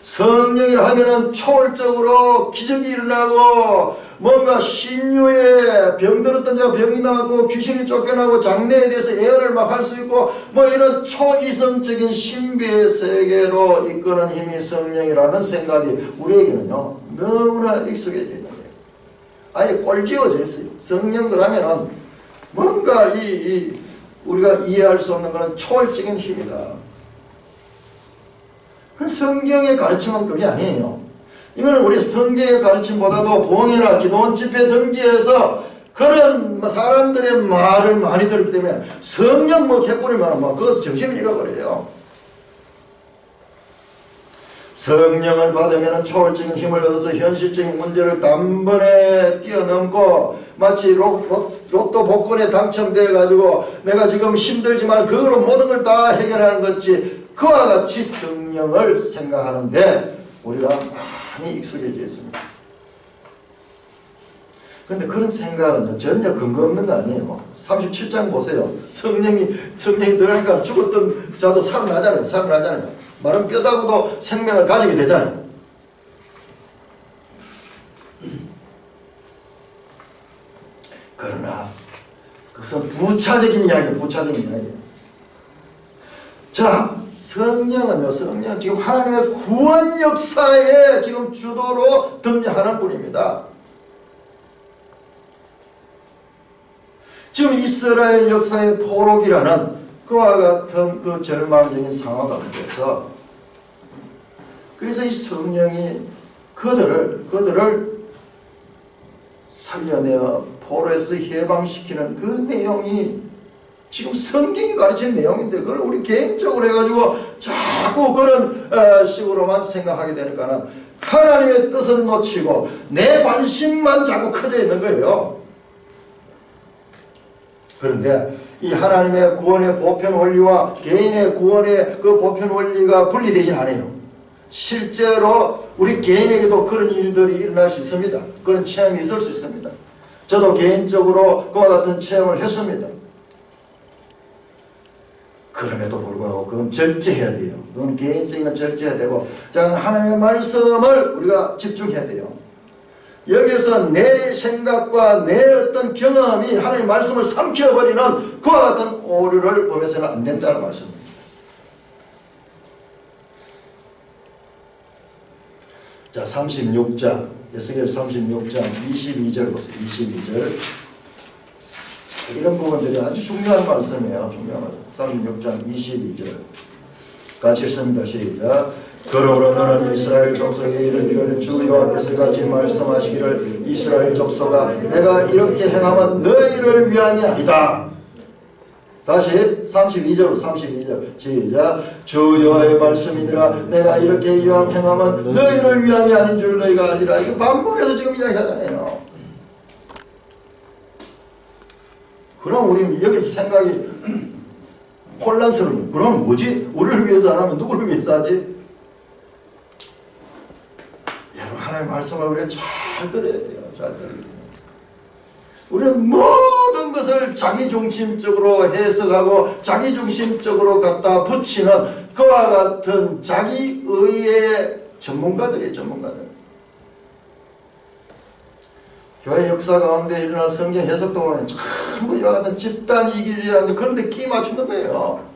성령이라 하면은 초월적으로 기적이 일어나고 뭔가 신유에 병들었던 자가 병이 나고 귀신이 쫓겨나고 장래에 대해서 예언을 막 할 수 있고 뭐 이런 초이성적인 신비의 세계로 이끄는 힘이 성령이라는 생각이 우리에게는요 너무나 익숙해져 있는 거예요. 아예 꼴지어져 있어요. 성령들 하면은 뭔가 우리가 이해할 수 없는 그런 초월적인 힘이다. 그 성경의 가르침은 그게 아니에요. 이거는 우리 성경의 가르침보다도 봉이나 기도원 집회 등지에서 그런 사람들의 말을 많이 들었기 때문에 성령 뭐 해버리면 뭐 그것을 정신을 잃어버려요. 성령을 받으면 초월적인 힘을 얻어서 현실적인 문제를 단번에 뛰어넘고 마치 로또 복권에 당첨돼 가지고 내가 지금 힘들지만 그거로 모든 걸 다 해결하는 것이 그와 같이 성령을 생각하는데 우리가 많이 익숙해져 있습니다. 그런데 그런 생각은 전혀 근거 없는 거 아니에요. 37장 보세요. 성령이 들어가니까 죽었던 자도 살아나잖아요. 마른 뼈다구도 생명을 가지게 되잖아요. 그러나 그것은 부차적인 이야기예요. 자, 성령은 지금 하나님의 구원 역사에 지금 주도로 등장하는 분입니다. 지금 이스라엘 역사의 포로기라는 그와 같은 그 절망적인 상황 가운데서 그래서 이 성령이 그들을 살려내어 포로에서 해방시키는 그 내용이 지금 성경이 가르친 내용인데 그걸 우리 개인적으로 해가지고 자꾸 그런 식으로만 생각하게 되니까는 하나님의 뜻을 놓치고 내 관심만 자꾸 커져 있는 거예요. 그런데 이 하나님의 구원의 보편 원리와 개인의 구원의 그 보편 원리가 분리되진 않아요. 실제로 우리 개인에게도 그런 일들이 일어날 수 있습니다. 그런 체험이 있을 수 있습니다. 저도 개인적으로 그와 같은 체험을 했습니다. 그럼에도 불구하고 그건 절제해야 돼요. 그건 개인적인 건 절제해야 되고 자, 하나님의 말씀을 우리가 집중해야 돼요. 여기서 내 생각과 내 어떤 경험이 하나님의 말씀을 삼켜버리는 그와 같은 오류를 범해서는 안 된다는 말씀입니다. 자, 36장 에스겔 36장 22절 보세요. 22절 이런 부분들이 아주 중요한 말씀이에요. 중요한 말씀. 36장 22절 같이 읽습니다. 시작. 그러므로 너는 이스라엘 족속에 이르기를 주 여호와께서 같이 말씀하시기를 이스라엘 족속아 내가 이렇게 행하면 너희를 위함이 아니다. 다시 32절 시작. 주 여호와의 말씀이니라 내가 이렇게 행하면 너희를 위함이 아닌 줄 너희가 알리라. 이거 반복해서 지금 이야기하잖아요. 그럼 우리는 여기서 생각이 혼란스러워요. 그럼 뭐지? 우리를 위해서 안 하면 누구를 위해서 하지? 여러분 하나님의 말씀을 우리가 잘 들어야 돼요. 잘 들어야 돼요. 우리는 모든 것을 자기중심적으로 해석하고 자기중심적으로 갖다 붙이는 그와 같은 자기의의 전문가들이에요. 전문가들. 교회 역사 가운데 일어난 성경 해석도 보면 전부 이와 같은 집단 이기주의라는데 그런데 끼 맞추는 거예요.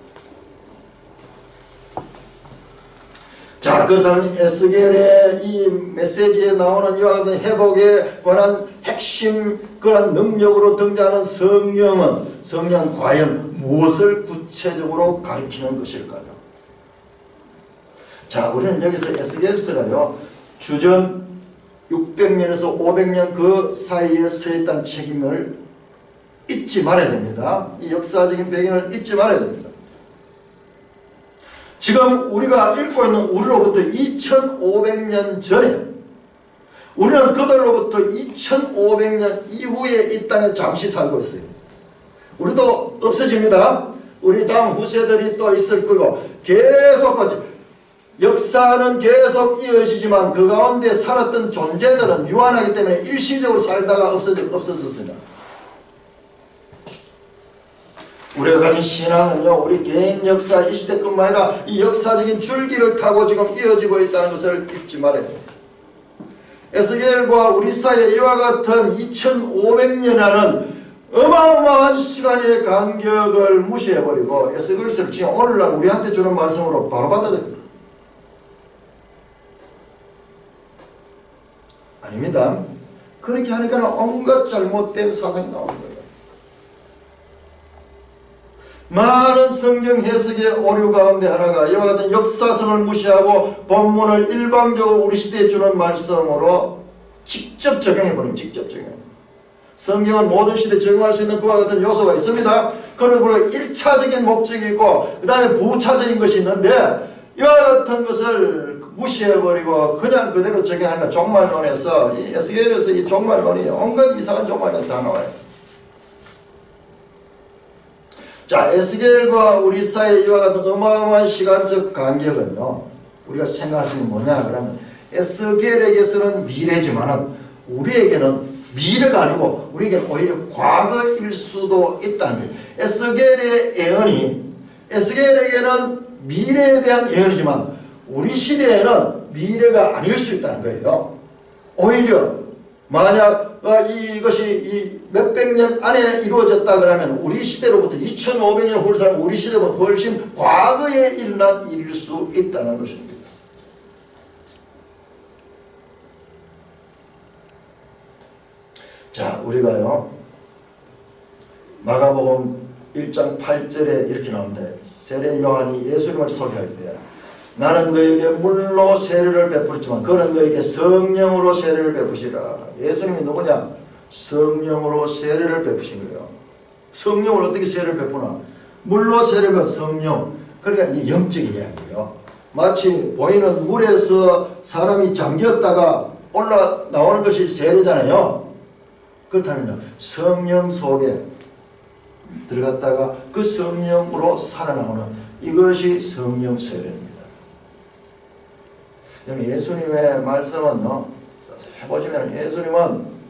자, 그렇다면 에스겔의 이 메시지에 나오는 이와 같은 회복에 관한 핵심 그런 능력으로 등장하는 성령은 과연 무엇을 구체적으로 가리키는 것일까요? 자, 우리는 여기서 에스겔서가요 주전 600년에서 500년 그 사이에 서있다는 책임을 잊지 말아야 됩니다. 이 역사적인 배경을 잊지 말아야 됩니다. 지금 우리가 읽고 있는 우리로부터 2500년 전에 우리는 그들로부터 2500년 이후에 이 땅에 잠시 살고 있어요. 우리도 없어집니다. 우리 다음 후세들이 또 있을 거고 계속 역사는 계속 이어지지만 그 가운데 살았던 존재들은 유한하기 때문에 일시적으로 살다가 없어졌습니다. 우리가 가진 신앙은요, 우리 개인 역사 이 시대뿐만 아니라 이 역사적인 줄기를 타고 지금 이어지고 있다는 것을 잊지 말아야 됩니다. 에스겔과 우리 사이에 이와 같은 2500년이라는 어마어마한 시간의 간격을 무시해버리고 에스겔서를 지금 오늘날 우리한테 주는 말씀으로 바로 받아들입니다. 아닙니다. 그렇게 하니까 온갖 잘못된 사상이 나오는 거예요. 많은 성경 해석의 오류 가운데 하나가 이와 같은 역사성을 무시하고 본문을 일방적으로 우리 시대에 주는 말씀으로 직접 적용해버립니다. 직접 적용. 성경은 모든 시대에 적용할 수 있는 그와 같은 요소가 있습니다. 그리고 1차적인 목적이 있고 그 다음에 부차적인 것이 있는데 이와 같은 것을 무시해버리고 그냥 그대로 적용하는 종말론에서 이 에스겔에서 이 종말론이 온갖 이상한 종말론이 다 나와요. 자, 에스겔과 우리 사이의 이와 같은 어마어마한 시간적 간격은요, 우리가 생각하시는 뭐냐 그러면 에스겔에게서는 미래지만은 우리에게는 미래가 아니고 우리에게는 오히려 과거일 수도 있다는 거예요. 에스겔의 예언이 에스겔에게는 미래에 대한 예언이지만 우리 시대에는 미래가 아닐 수 있다는 거예요. 오히려 만약 이것이 몇백 년 안에 이루어졌다 그러면 우리 시대로부터 2500년 후를 살면 우리 시대보다 훨씬 과거에 일어난 일일 수 있다는 것입니다. 자, 우리가요 마가복음 1장 8절에 이렇게 나옵니다. 세례 요한이 예수님을 소개할 때 나는 너에게 물로 세례를 베풀었지만 그는 너에게 성령으로 세례를 베푸시라. 예수님이 누구냐? 성령으로 세례를 베푸신 거예요. 성령으로 어떻게 세례를 베푸나? 물로 세례가 성령. 그러니까 이게 영적인 이야기예요. 마치 보이는 물에서 사람이 잠겼다가 올라 나오는 것이 세례잖아요. 그렇다면요, 성령 속에 들어갔다가 그 성령으로 살아나오는 이것이 성령 세례입니다. 예수님의 말씀은요, 해보시면 예수님은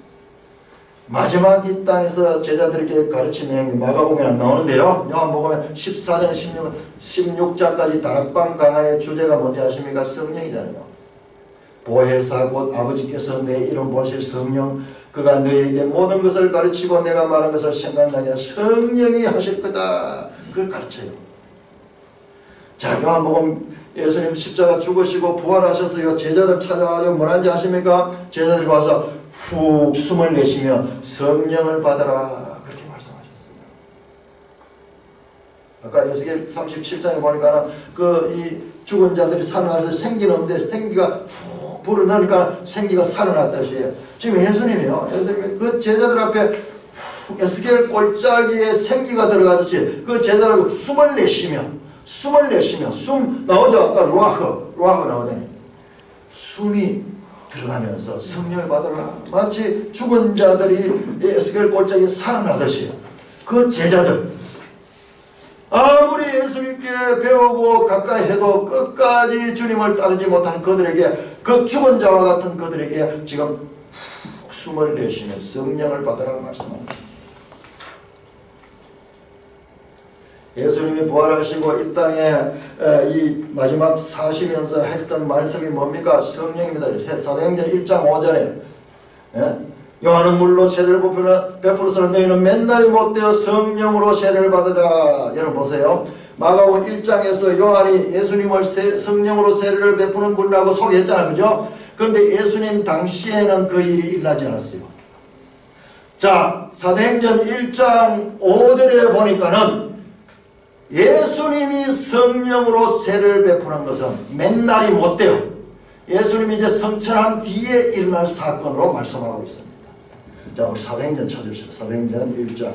마지막 이 땅에서 제자들에게 가르친 내용이 마가복음에 안 나오는데요. 요한복음에 14장 16장까지 다락방 강화의 주제가 뭔지 아십니까? 성령이잖아요. 보혜사 곧 아버지께서 내 이름 보실 성령, 그가 너에게 모든 것을 가르치고 내가 말한 것을 생각나게 하는 성령이 하실 거다. 그걸 가르쳐요. 자, 요한복음 예수님 십자가 죽으시고 부활하셔서 제자들 찾아가지고 뭐라는지 아십니까? 제자들이 와서 훅 숨을 내쉬며 성령을 받아라 그렇게 말씀하셨어요. 아까 에스겔 37장에 보니까 이 죽은 자들이 살아나서 생기는 없는데 생기가 훅 불을 넣으니까 생기가 살아났다시요. 지금 예수님이요. 예수님이 그 제자들 앞에 에스겔 골짜기에 생기가 들어가듯이 그 제자들 숨을 내쉬며 숨 나오죠. 아까 루아흐 나오더니 숨이 들어가면서 성령을 받으라. 마치 죽은 자들이 에스겔 골짜기에 살아나듯이 그 제자들 아무리 예수님께 배우고 가까이 해도 끝까지 주님을 따르지 못한 그들에게 그 죽은 자와 같은 그들에게 지금 숨을 내쉬며 성령을 받으라고 말씀합니다. 예수님이 부활하시고 이 땅에 이 마지막 사시면서 했던 말씀이 뭡니까? 성령입니다. 사도행전 1장 5절에 요한은 물로 세례를 베풀어서는 너희는 맨날이 못되어 성령으로 세례를 받으라. 여러분 보세요. 마가복음 1장에서 요한이 예수님을 성령으로 세례를 베푸는 분이라고 소개했잖아요. 그죠? 그런데 예수님 당시에는 그 일이 일어나지 않았어요. 자, 사도행전 1장 5절에 보니까는 예수님이 성령으로 세례를 베푸는 것은 맨날이 못돼요. 예수님이 이제 성천한 뒤에 일어날 사건으로 말씀하고 있습니다. 자, 우리 사도행전 찾읍시다. 사도행전 1장.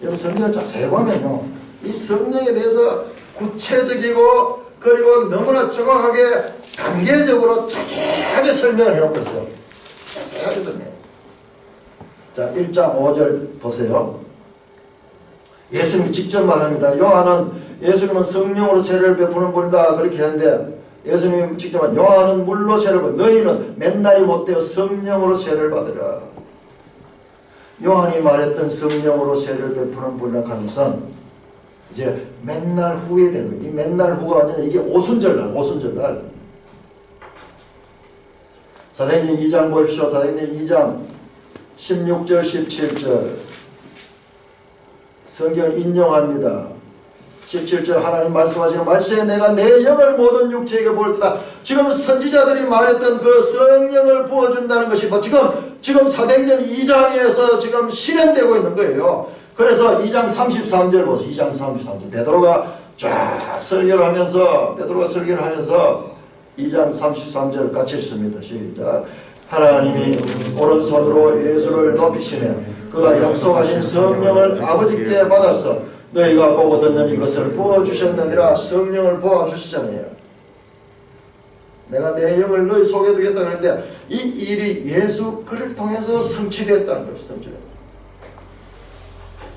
여러분 성경을 자세히 보면요, 이 성령에 대해서 구체적이고 그리고 너무나 정확하게 단계적으로 자세하게 설명을 해놓고 있어요. 자세하게 설명해요. 자, 1장 5절 보세요. 예수님이 직접 말합니다. 예수님은 성령으로 세례를 베푸는 분이다 그렇게 하는데 예수님이 직접 말합니다. 요한은 물로 세례를 받고 너희는 맨날이 못되어 성령으로 세례를 받으라. 요한이 말했던 성령으로 세를 베푸는 분락하는 것은 이제 맨날 후에 되는 거예요. 이 맨날 후가 아니라 이게 오순절날, 오순절날. 사도행전 2장 보십시오. 사도행전 2장 16절 17절 성경을 인용합니다. 17절 하나님 말씀하시는 말씀에 내가 내 영을 모든 육체에게 부을 테다. 지금 선지자들이 말했던 그 성령을 부어준다는 것이 뭐 지금 사도행전 2장에서 지금 실현되고 있는 거예요. 그래서 2장 33절 보세요. 2장 33절 베드로가 쫙 설교를 하면서 2장 33절 같이 읽습니다. 시작. 하나님이 오른손으로 예수를 높이시며 그가 약속하신 성령을 아버지께 받아서 너희가 보고 듣는 이것을 부어주셨느니라. 성령을 부어주시잖아요. 내가 내 영을 너희 속에 두겠다 그랬는데 이 일이 예수 그를 통해서 성취됐다는 것이 성취됐다.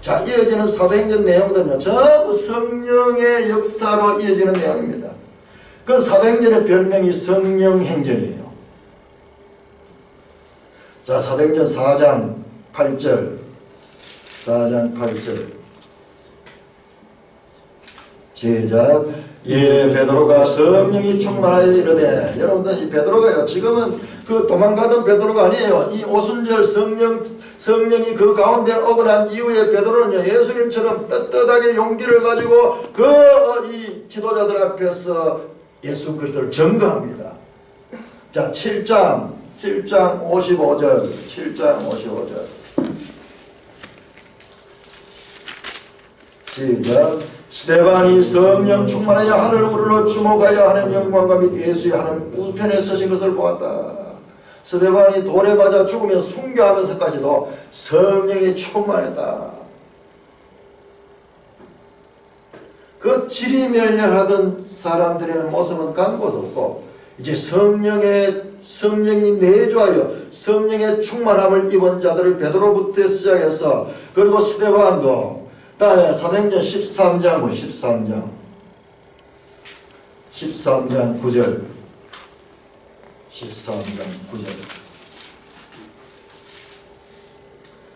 자, 이어지는 사도행전 내용들은요 전부 성령의 역사로 이어지는 내용입니다. 그 사도행전의 별명이 성령행전이에요. 자, 사도행전 4장 8절 시작. 예, 베드로가 성령이 충만하여 이르되. 여러분들 이 베드로가요 지금은 그 도망가던 베드로가 아니에요. 이 오순절 성령이 그 가운데 어긋난 이후에 베드로는요 예수님처럼 떳떳하게 용기를 가지고 이 지도자들 앞에서 예수 그리스도를 증거합니다. 자, 7장 55절 시작. 스데반이 성령 충만하여 하늘 우러러 주목하여 하는 영광과 및 예수의 하는 우편에 서신 것을 보았다. 스데반이 돌에 맞아 죽으며 순교하면서까지도 성령이 충만했다. 그 지리멸렬하던 사람들의 모습은 간 곳 없고 이제 성령이 내주하여 성령의 충만함을 입은 자들을 베드로부터 시작해서 그리고 스데반도 다음에 사도행전 13장 9절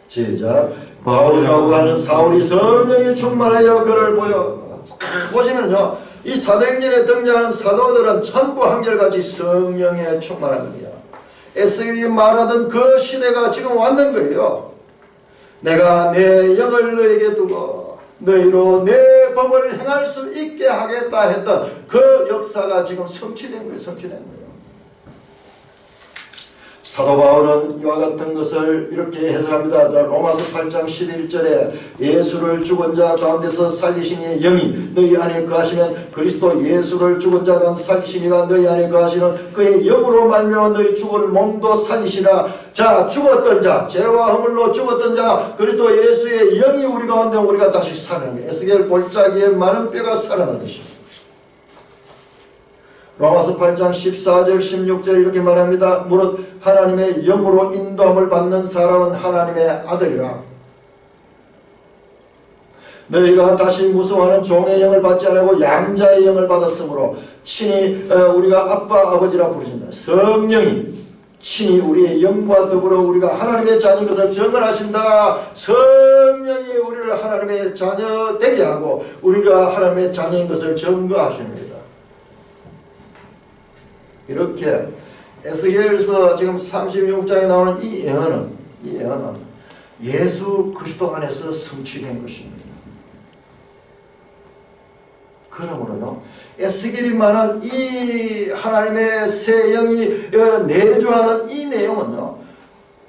시작. 바울이라고 하는 사울이 성령이 충만하여 그를 보여. 보시면요 이 사도행전에 등장하는 사도들은 전부 한결같이 성령에 충만합니다. 에스겔이 말하던 그 시대가 지금 왔는 거예요. 내가 내 영을 너에게 두고 너희로 내 법을 행할 수 있게 하겠다 했던 그 역사가 지금 성취된 거예요. 사도 바울은 이와 같은 것을 이렇게 해석합니다. 로마서 8장 11절에 예수를 죽은 자 가운데서 살리신 이의 영이 너희 안에 거하시면 그리스도 예수를 죽은 자 가운데 살리신 이가 너희 안에 거하시는 그의 영으로 말미암아 너희 죽은 몸도 살리시라. 자, 죽었던 자, 죄와 허물로 죽었던 자 그리스도 예수의 영이 우리 가운데 우리가 다시 살아나는 거예요. 에스겔 골짜기에 마른 뼈가 살아나듯이. 로마서 8장 14절 16절 이렇게 말합니다. 무릇 하나님의 영으로 인도함을 받는 사람은 하나님의 아들이라. 너희가 다시 무서워하는 종의 영을 받지 않고 양자의 영을 받았으므로 친히 우리가 아빠 아버지라 부르신다. 성령이 친히 우리의 영과 더불어 우리가 하나님의 자녀인 것을 증언하신다. 성령이 우리를 하나님의 자녀 되게 하고 우리가 하나님의 자녀인 것을 증거하십니다. 이렇게 에스겔서 지금 36장에 나오는 이 예언은 예수 그리스도 안에서 성취된 것입니다. 그러므로요 에스겔이 말한 이 하나님의 새 영이 내주하는 이 내용은요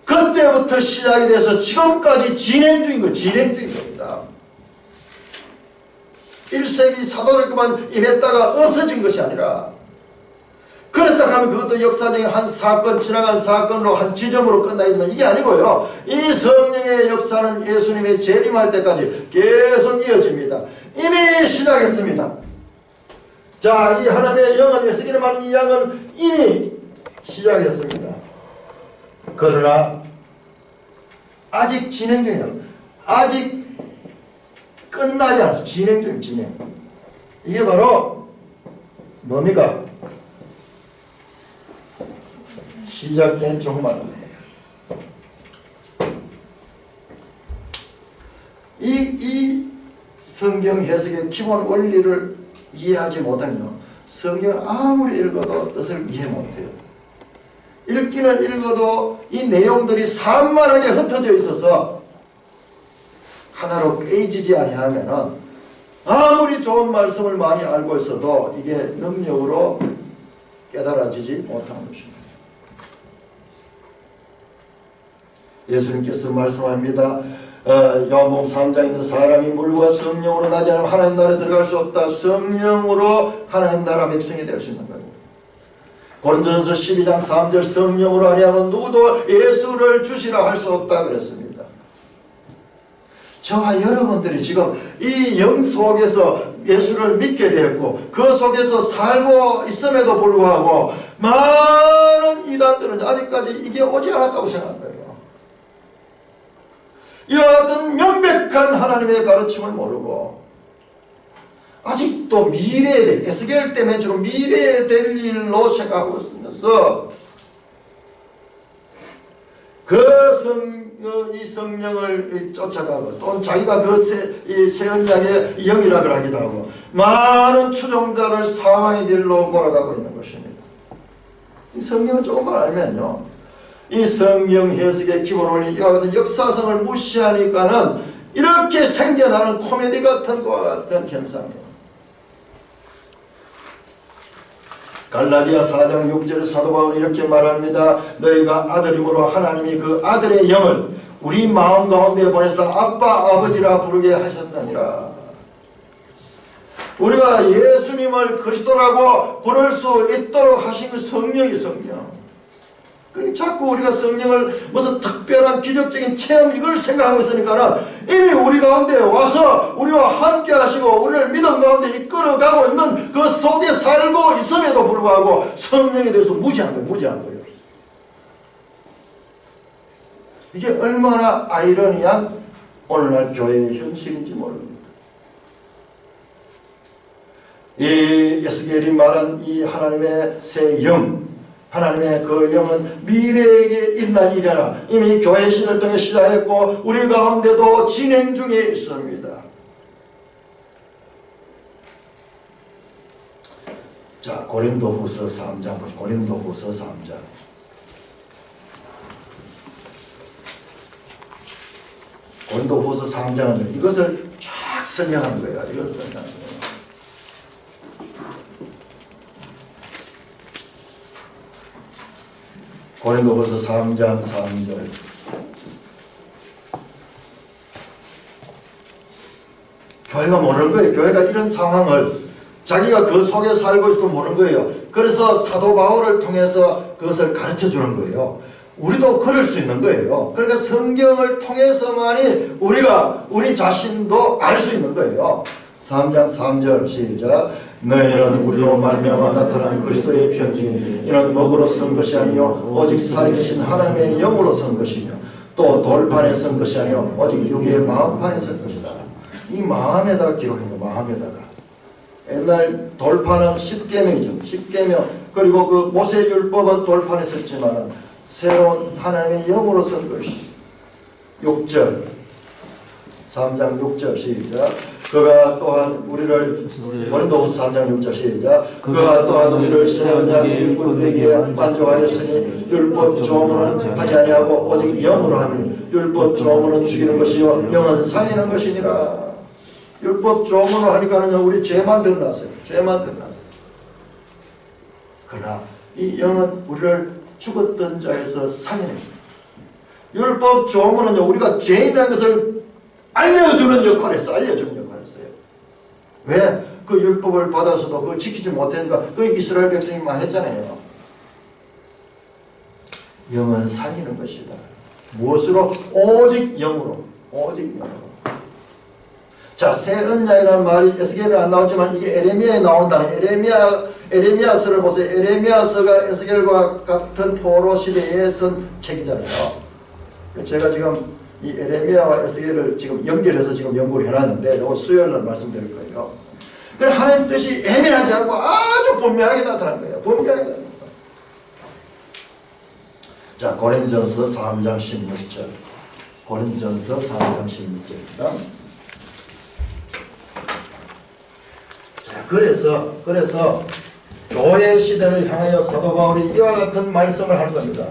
그때부터 시작이 돼서 지금까지 진행 중인 겁니다. 1세기 사도를 그만 임했다가 없어진 것이 아니라 그렇다 하면 그것도 역사적인 한 사건, 지나간 사건으로 한 지점으로 끝나야지만 이게 아니고요. 이 성령의 역사는 예수님이 재림할 때까지 계속 이어집니다. 이미 시작했습니다. 자, 이 하나님의 영은 에스겔에 말한 이 양은 이미 시작했습니다. 그러나 아직 진행 중이에요. 아직 끝나지 않았어요. 진행 중이에요. 이게 바로 뭡니까? 시작된 종말입니다. 해석의 기본 원리를 이해하지 못하면 성경을 아무리 읽어도 뜻을 이해 못해요. 읽기는 읽어도 이 내용들이 산만하게 흩어져 있어서 하나로 꿰지지 아니하면은 아무리 좋은 말씀을 많이 알고 있어도 이게 능력으로 깨달아지지 못하는 것입니다. 예수님께서 말씀합니다. 요한복음 3장에 있는 사람이 물과 성령으로 나지 않으면 하나님 나라에 들어갈 수 없다. 성령으로 하나님 나라 백성이 될 수 있는 거예요. 고린도전서 12장 3절 성령으로 아니하면 누구도 예수를 주시라 할 수 없다 그랬습니다. 저와 여러분들이 지금 이 영 속에서 예수를 믿게 되었고 그 속에서 살고 있음에도 불구하고 많은 이단들은 아직까지 이게 오지 않았다고 생각한 거예요. 이와 같은 명백한 하나님의 가르침을 모르고 아직도 미래에 될, 에스겔 때문에 주로 미래에 될 일로 생각하고 있으면서 이 성령을 쫓아가고 또는 자기가 그 새 언약의 영이라고 하기도 하고 많은 추종자를 사망의 길로 몰아가고 있는 것입니다. 이 성경을 조금만 알면요, 이 성경 해석의 기본 원리 이와 같은 역사성을 무시하니까는 이렇게 생겨나는 코미디 같은 것과 같은 현상이에요. 갈라디아 4장 6절에 사도 바울은 이렇게 말합니다. 너희가 아들임으로 하나님이 그 아들의 영을 우리 마음 가운데 보내서 아빠 아버지라 부르게 하셨느니라. 우리가 예수님을 그리스도라고 부를 수 있도록 하신 그 성령이 성령. 그러니 자꾸 우리가 성령을 무슨 특별한 기적적인 체험 이걸 생각하고 있으니까 이미 우리 가운데 와서 우리와 함께 하시고 우리를 믿음 가운데 이끌어가고 있는 그 속에 살고 있음에도 불구하고 성령에 대해서 무지한 거예요. 이게 얼마나 아이러니한 오늘날 교회의 현실인지 모릅니다. 이 에스겔이 말한 이 하나님의 새 영, 하나님의 그 영은 미래에 일어날 일이라 이미 교회 신을 통해 시작했고 우리 가운데도 진행 중에 있습니다. 자, 고린도후서 3장 보시죠. 고린도후서 3장. 고린도후서 3장은 이것을 쫙 설명하는 거예요. 이걸 설명하는 거예요. 고린도후서 3장 3절. 교회가 모르는 거예요. 교회가 이런 상황을 자기가 그 속에 살고 있어도 모르는 거예요. 그래서 사도 바울을 통해서 그것을 가르쳐 주는 거예요. 우리도 그럴 수 있는 거예요. 그러니까 성경을 통해서만이 우리가 우리 자신도 알 수 있는 거예요. 3장 3절 시작. 너희는 우리로 말미암아 나타난 그리스도의 편지니 이는 먹으로 쓴 것이 아니요 오직 살아계신 하나님의 영으로 쓴 것이며 또 돌판에 쓴 것이 아니요 오직 육의 마음판에 쓴 것이다. 이 마음에다가 기록한 거. 마음에다가. 옛날 돌판은 10계명이죠. 10계명. 그리고 그 모세율법은 돌판에 썼지만 새로운 하나님의 영으로 쓴 것이 6절 3장 6절 시작. 그가 또한 우리를 고린도후서 3장 6절 시작. 그가 또한 우리를 새 언약의 일꾼 되기에 만족하였으니 율법 조문은 하지 아니하고 오직 영으로 하니 율법 조문은 죽이는 것이요 영은 살리는 것이니라. 율법 조문을 하니까는 우리 죄만 드러났어요. 죄만 드러났어요. 그러나 이 영은 우리를 죽었던 자에서 살리는 율법 조문은 우리가 죄인이라는 것을 알려주는 역할을 했어요. 알려주는 역할을 했어요. 왜? 그 율법을 받아서도 그걸 지키지 못했는가? 그 이스라엘 백성이만 했잖아요. 영은 살리는 것이다. 무엇으로? 오직 영으로. 오직 영으로. 자, 새 언약이라는 말이 에스겔에 안 나왔지만 이게 에레미야에 나온다는 에레미야서를 보세요. 에레미야서가 에스겔과 같은 포로 시대에 쓴 책이잖아요. 제가 지금 이 에레미야와 에스겔을 지금 연결해서 지금 연구를 해놨는데 이거 수요일날 말씀드릴 거예요. 그래 하나님 뜻이 애매하지 않고 아주 분명하게 나타난 거예요. 분명하게 나타난 거예요. 자, 고린전서 3장 16절. 고린전서 3장 16절입니다. 그래서 교회 시대를 향하여 사도 바울이 이와 같은 말씀을 하는 겁니다.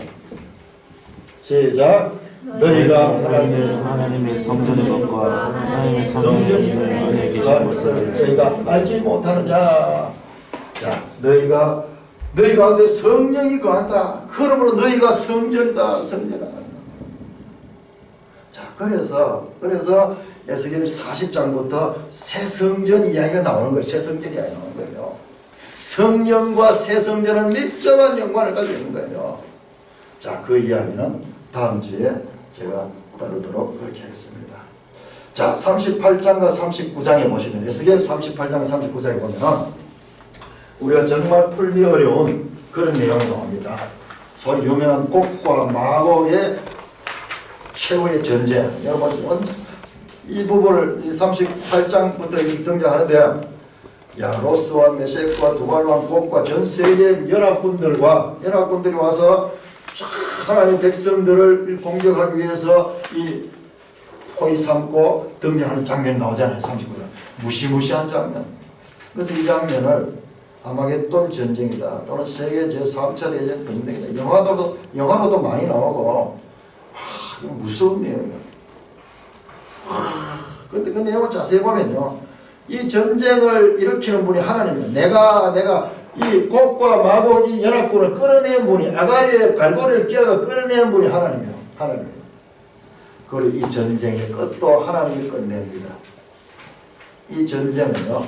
시작. 너희가 하나님의 성전의 것과 하나님의 성전이 안에 계신 것을 저희가 알지 못하는 자. 자, 너희가 너희 가운데 성령이 거한다. 그러므로 너희가 성전이다. 성전이다. 자, 그래서 에스겔 40장부터 새 성전 이야기가 나오는 거예요. 새 성전 이야기가 나오는 거예요. 성령과 새 성전은 밀접한 연관을 가지고 있는 거예요. 자, 그 이야기는 다음 주에 제가 다루도록 그렇게 하겠습니다. 자, 38장과 39장에 보시면, 에스겔 38장 39장에 보면 우리가 정말 풀기 어려운 그런 내용이 나옵니다. 소위 유명한 곡과 마곡의 최후의 전쟁. 여러분 이 부분을 38장부터 이렇게 등장하는데, 야, 로스와 메섹과 두발왕 곡과 전 세계 연합군들이 와서 하나님 백성들을 공격하기 위해서 이 포위 삼고 등장하는 장면이 나오잖아요. 39장. 무시무시한 장면. 그래서 이 장면을 아마겟돈 전쟁이다, 또는 세계 제4차 대전 전쟁이다, 영화로도 많이 나오고, 무서운 내용이에요. 근데 그 내용을 자세히 보면요, 이 전쟁을 일으키는 분이 하나님이에요. 내가 이 곡과 마곡 이 연합군을 끌어낸 분이, 아가리에 갈고리를 끼어가 끌어낸 분이 하나님이에요. 그리고 이 전쟁의 끝도 하나님이 끝냅니다. 이 전쟁은요,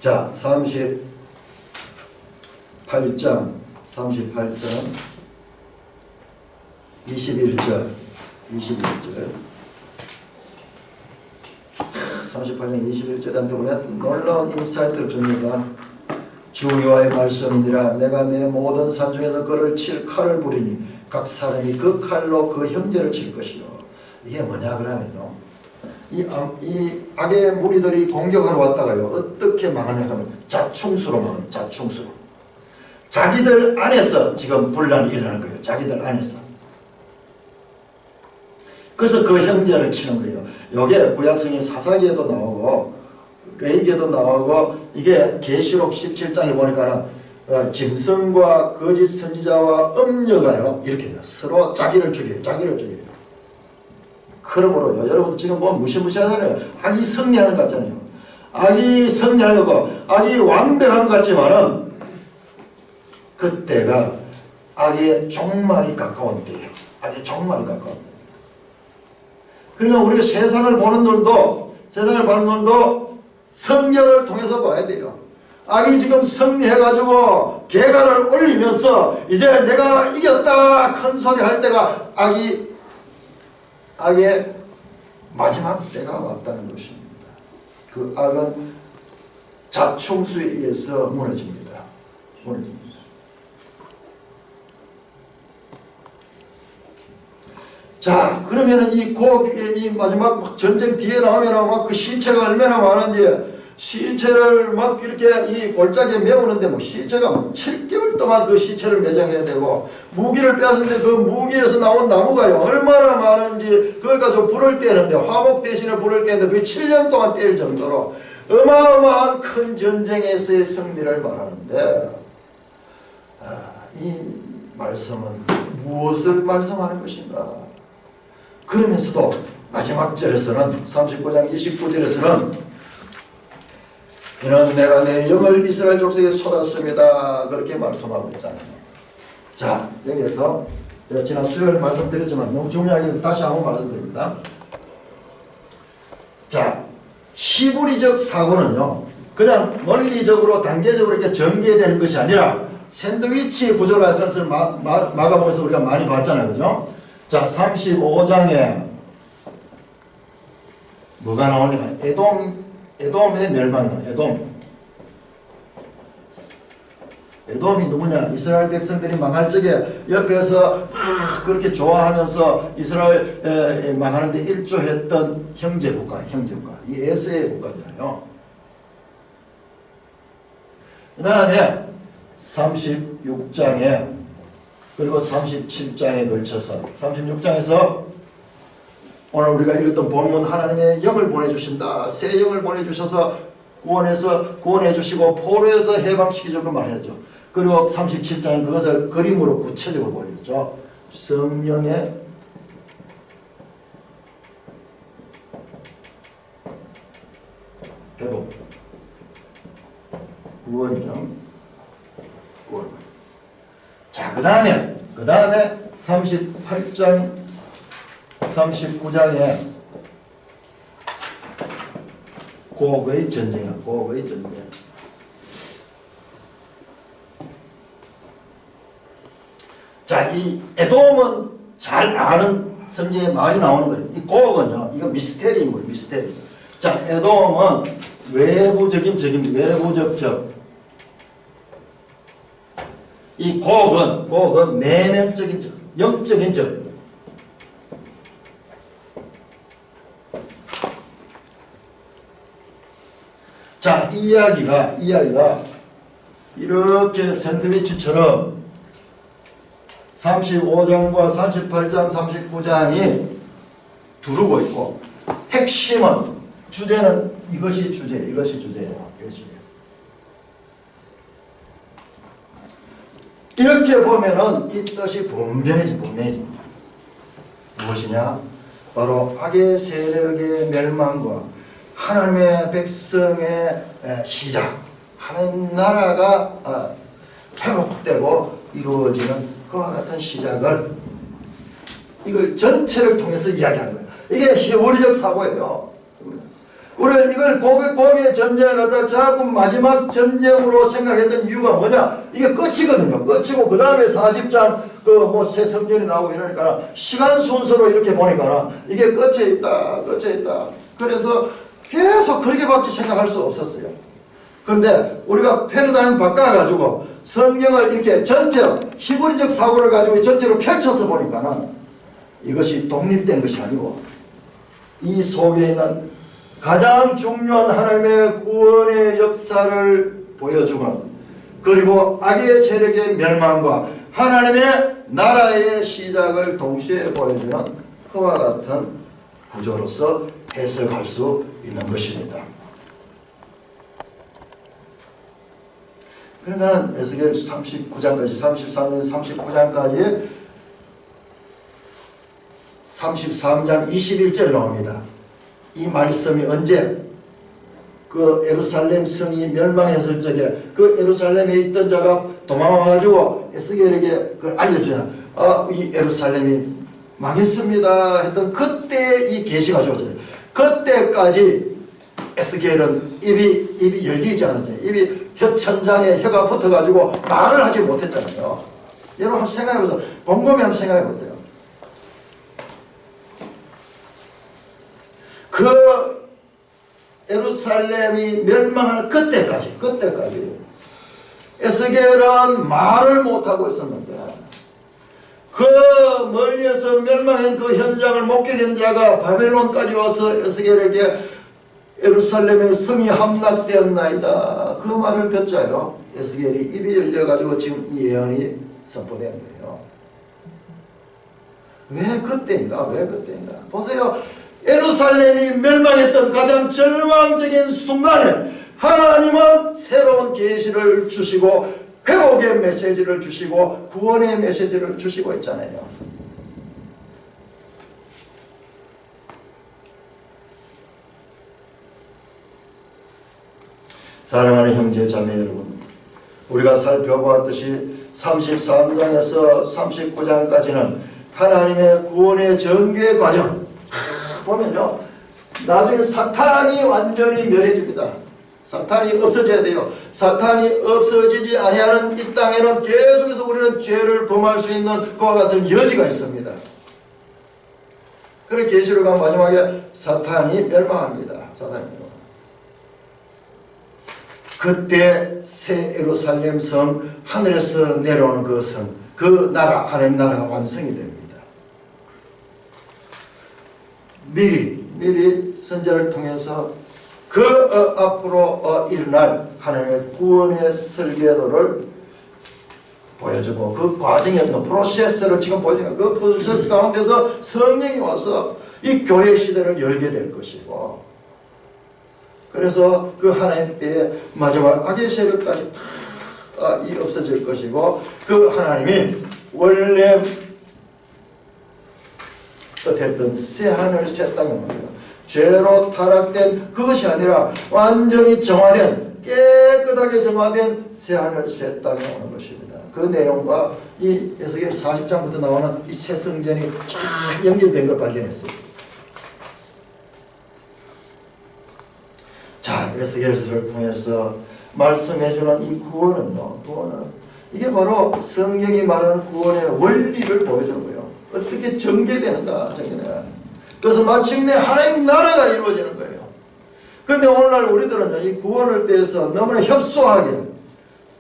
자, 38장 21절 38장 21절한테 우리가 놀라운 인사이트를 줍니다. 주 여호와의 말씀이니라. 내가 내 모든 산 중에서 그를 칠 칼을 부리니 각 사람이 그 칼로 그 형제를 칠 것이요. 이게 뭐냐 그러면요, 이 악의 무리들이 공격하러 왔다가요, 어떻게 망하냐 하면 자충수로 망합니다. 자충수로. 자기들 안에서 지금 분란이 일어나는 거예요. 자기들 안에서. 그래서 그 형제를 치는 거예요. 요게 구약성의 사사기에도 나오고 레위기에도 나오고, 이게 계시록 17장에 보니까는 짐승과 거짓 선지자와 음녀가요 이렇게 돼요. 서로 자기를 죽여요. 그러므로요, 여러분 지금 보면 무시무시하잖아요. 악이 승리하는 것 같잖아요. 악이 승리하는 거고 악이 완벽한 것 같지만은 그때가 악의 종말이 가까운 때예요. 악의 종말이 가까운 때. 그러니까 우리가 세상을 보는 눈도 성경을 통해서 봐야 돼요. 악이 지금 승리해가지고 개가를 올리면서 이제 내가 이겼다 큰 소리 할 때가 악의 마지막 때가 왔다는 것입니다. 그 악은 자충수에 의해서 무너집니다. 자, 그러면은 이 마지막 전쟁 뒤에 나오면 막 그 시체가 얼마나 많은지, 시체를 막 이렇게 이 골짜기에 메우는데 뭐 시체가 막 7개월 동안 그 시체를 매장해야 되고, 무기를 빼앗는데 그 무기에서 나온 나무가요 얼마나 많은지 그걸 가지고 불을 떼는데, 화목 대신에 불을 떼는데 그게 7년 동안 뗄 정도로 어마어마한 큰 전쟁에서의 승리를 말하는데, 이 말씀은 무엇을 말씀하는 것인가? 그러면서도 마지막 절에서는 39장 29절에서는 이는 내가 내 영을 이스라엘 족속에 쏟았습니다. 그렇게 말씀하고 있잖아요. 자, 여기에서 제가 지난 수요일 말씀드렸지만 너무 중요하게 다시 한번 말씀드립니다. 자, 히브리적 사고는요, 그냥 논리적으로 단계적으로 이렇게 전개되는 것이 아니라 샌드위치 구조로 하는 것을 마가복음에서 우리가 많이 봤잖아요. 그죠? 자, 35장에 뭐가 나오냐면 에돔의 멸망이에요. 에돔이 누구냐? 이스라엘 백성들이 망할 적에 옆에서 그렇게 좋아하면서 이스라엘 망하는데 일조했던 형제국가. 이 에세의 국가잖아요. 그 다음에 36장에 그리고 37장에 걸쳐서 36장에서 오늘 우리가 읽었던 본문, 하나님의 영을 보내주신다. 새 영을 보내주셔서 구원해 주시고 포로에서 해방시키죠. 그 말이죠. 그리고 37장에 그것을 그림으로 구체적으로 보여줬죠. 성령의 회복, 구원이죠. 구원. 자, 그 다음에 38장 39장에 고거의 전쟁이야. 고거의 전쟁. 자, 이 에돔은 잘 아는 성경에 말이 나오는 거예요. 이 고거는요, 이거 미스테리인 거예요. 미스테리. 자, 에돔은 외부적인 적입니다. 외부적 적. 이 고건 내면적인 적, 영적인 적. 자, 이 이야기가 이렇게 샌드위치처럼 35장과 38장, 39장이 두르고 있고, 핵심은, 주제는 이것이 주제예요. 이렇게 보면은 이 뜻이 분명해집니다. 무엇이냐? 바로 악의 세력의 멸망과 하나님의 백성의 시작, 하나님 나라가 회복되고 이루어지는 그와 같은 시작을, 이걸 전체를 통해서 이야기하는 거예요. 이게 히브리적 사고예요. 우리는 이걸 고개 전쟁을 갖다 자꾸 마지막 전쟁으로 생각했던 이유가 뭐냐? 이게 끝이거든요. 끝이고 그 다음에 40장 새 성전이 나오고 이러니까 시간 순서로 이렇게 보니까 이게 끝에 있다. 그래서 계속 그렇게밖에 생각할 수 없었어요. 그런데 우리가 패러다임을 바꿔가지고 성경을 이렇게 전체로 히브리적 사고를 가지고 전체로 펼쳐서 보니까는 이것이 독립된 것이 아니고 이 속에 있는 가장 중요한 하나님의 구원의 역사를 보여주는, 그리고 악의 세력의 멸망과 하나님의 나라의 시작을 동시에 보여주는 그와 같은 구조로서 해석할 수 있는 것입니다. 그러니까 에스겔 39장까지 33년 39장까지 33장 21절에 나옵니다. 이 말씀이 언제 그 예루살렘 성이 멸망했을 적에 그 예루살렘에 있던 자가 도망와가지고 에스겔에게 그걸 알려주냐. 이 예루살렘이 망했습니다 했던 그때 이 계시가 주어져요. 그때까지 에스겔은 입이 열리지 않았어요. 입이 혀천장에 혀가 붙어가지고 말을 하지 못했잖아요. 여러분 한번 생각해보세요. 곰곰이 한번 생각해보세요. 그 예루살렘이 멸망할 그때까지 에스겔은 말을 못하고 있었는데, 그 멀리에서 멸망한 그 현장을 목격한 자가 바벨론까지 와서 에스겔에게 예루살렘의 성이 함락되었나이다 그 말을 듣자요, 에스겔이 입이 열려가지고 지금 이 예언이 선포된 거예요. 왜 그때인가? 보세요. 예루살렘이 멸망했던 가장 절망적인 순간에 하나님은 새로운 계시를 주시고 회복의 메시지를 주시고 구원의 메시지를 주시고 있잖아요. 사랑하는 형제 자매 여러분, 우리가 살펴보았듯이 33장에서 39장까지는 하나님의 구원의 전개 과정 보면요, 나중에 사탄이 완전히 멸해집니다. 사탄이 없어져야 돼요. 사탄이 없어지지 아니하는 이 땅에는 계속해서 우리는 죄를 범할 수 있는 그와 같은 여지가 있습니다. 그런 계시록은 마지막에 사탄이 멸망합니다. 그때 새 예루살렘 성, 하늘에서 내려오는 그 성, 그 나라, 하나님 나라가 완성이 됩니다. 미리 선지자를 통해서 그 앞으로 일어날 하나님의 구원의 설계도를 보여주고 그 과정의 어떤 프로세스를 지금 보여주는 그 프로세스 가운데서 성령이 와서 이 교회 시대를 열게 될 것이고, 그래서 그 하나님 때에 마지막 악의 세력까지 다 없어질 것이고, 그 하나님이 원래 어쨌든 새 하늘 새 땅이 말이에요. 죄로 타락된 그것이 아니라 완전히 정화된, 깨끗하게 정화된 새 하늘 새 땅이 오는 것입니다. 그 내용과 이 에스겔 40장부터 나오는 이 새 성전이 쫙 연결된 걸 발견했어요. 자, 에스겔서를 통해서 말씀해주는 이 구원은요, 이게 바로 성경이 말하는 구원의 원리를 보여주는 거예요. 어떻게 전개되는가, 그래서 마침내 하나님 나라가 이루어지는 거예요. 그런데 오늘날 우리들은요, 이 구원을 대해서 너무나 협소하게,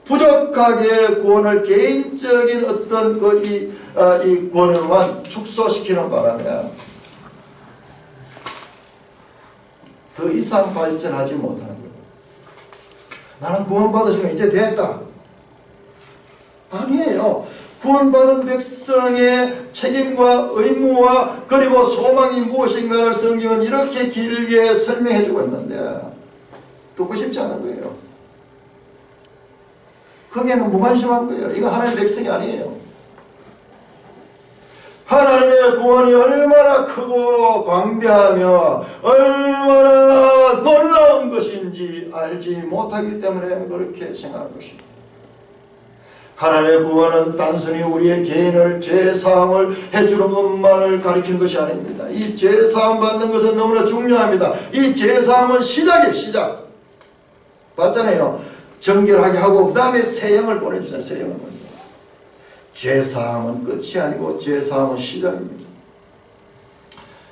부족하게 구원을 개인적인 어떤 이 구원에만 축소시키는 바람에 더 이상 발전하지 못하는 거예요. 나는 구원받으신 거 이제 됐다. 아니에요. 구원받은 백성의 책임과 의무와 그리고 소망이 무엇인가를 성경은 이렇게 길게 설명해주고 있는데 듣고 싶지 않은 거예요. 거기에는 무관심한 거예요. 이거 하나님의 백성이 아니에요. 하나님의 구원이 얼마나 크고 광대하며 얼마나 놀라운 것인지 알지 못하기 때문에 그렇게 생각하는 것입니다. 하나님의 구원은 단순히 우리의 개인을 죄사함을 해주는 것만을 가리키는 것이 아닙니다. 이 죄사함 받는 것은 너무나 중요합니다. 이 죄사함은 시작이에요. 시작. 봤잖아요. 정결하게 하고 그 다음에 새 영을 보내주잖아요. 새 영을 보내주잖아요. 죄사함은 끝이 아니고 죄사함은 시작입니다.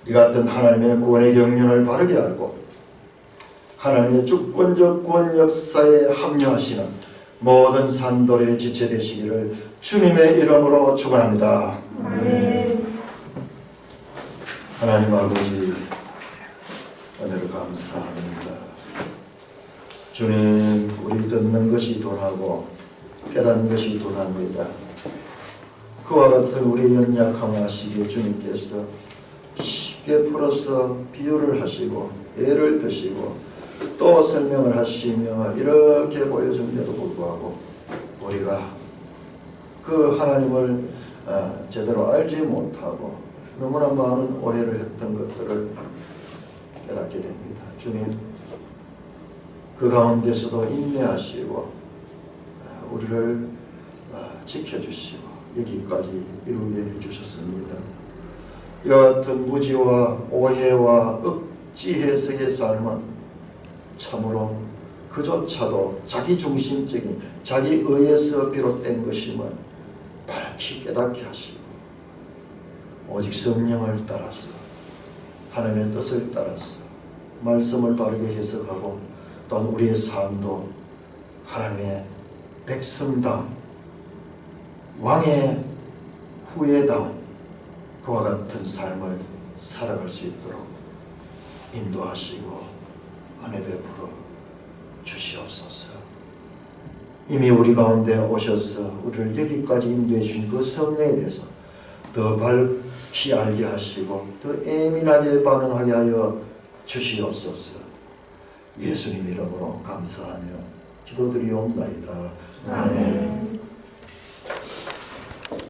이 같은 하나님의 구원의 경륜을 바르게 알고 하나님의 주권적 구원 역사에 합류하시는 모든 산돌의 지체 되시기를 주님의 이름으로 축원합니다. 하나님 아버지, 은혜를 감사합니다. 주님, 우리 듣는 것이 돈하고 깨닫는 것이 돈합니다. 그와 같은 우리의 연약함을 아시기에 주님께서 쉽게 풀어서 비유를 하시고 예를 드시고 또 설명을 하시며 이렇게 보여준데도 불구하고 우리가 그 하나님을 제대로 알지 못하고 너무나 많은 오해를 했던 것들을 깨닫게 됩니다. 주님, 그 가운데서도 인내하시고 우리를 지켜주시고 여기까지 이루게 해주셨습니다. 이와 같은 무지와 오해와 억지 해석의 삶은 참으로 그조차도 자기중심적인 자기 의에서 비롯된 것임을 밝히 깨닫게 하시고 오직 성령을 따라서 하나님의 뜻을 따라서 말씀을 바르게 해석하고 또한 우리의 삶도 하나님의 백성다운 왕의 후예다운 그와 같은 삶을 살아갈 수 있도록 인도하시고 은혜 베풀어 주시옵소서. 이미 우리 가운데 오셔서 우리를 여기까지 인도해 주신 그 성령에 대해서 더 밝히 알게 하시고 더 예민하게 반응하게 하여 주시옵소서. 예수님 이름으로 감사하며 기도드리옵나이다. 아멘.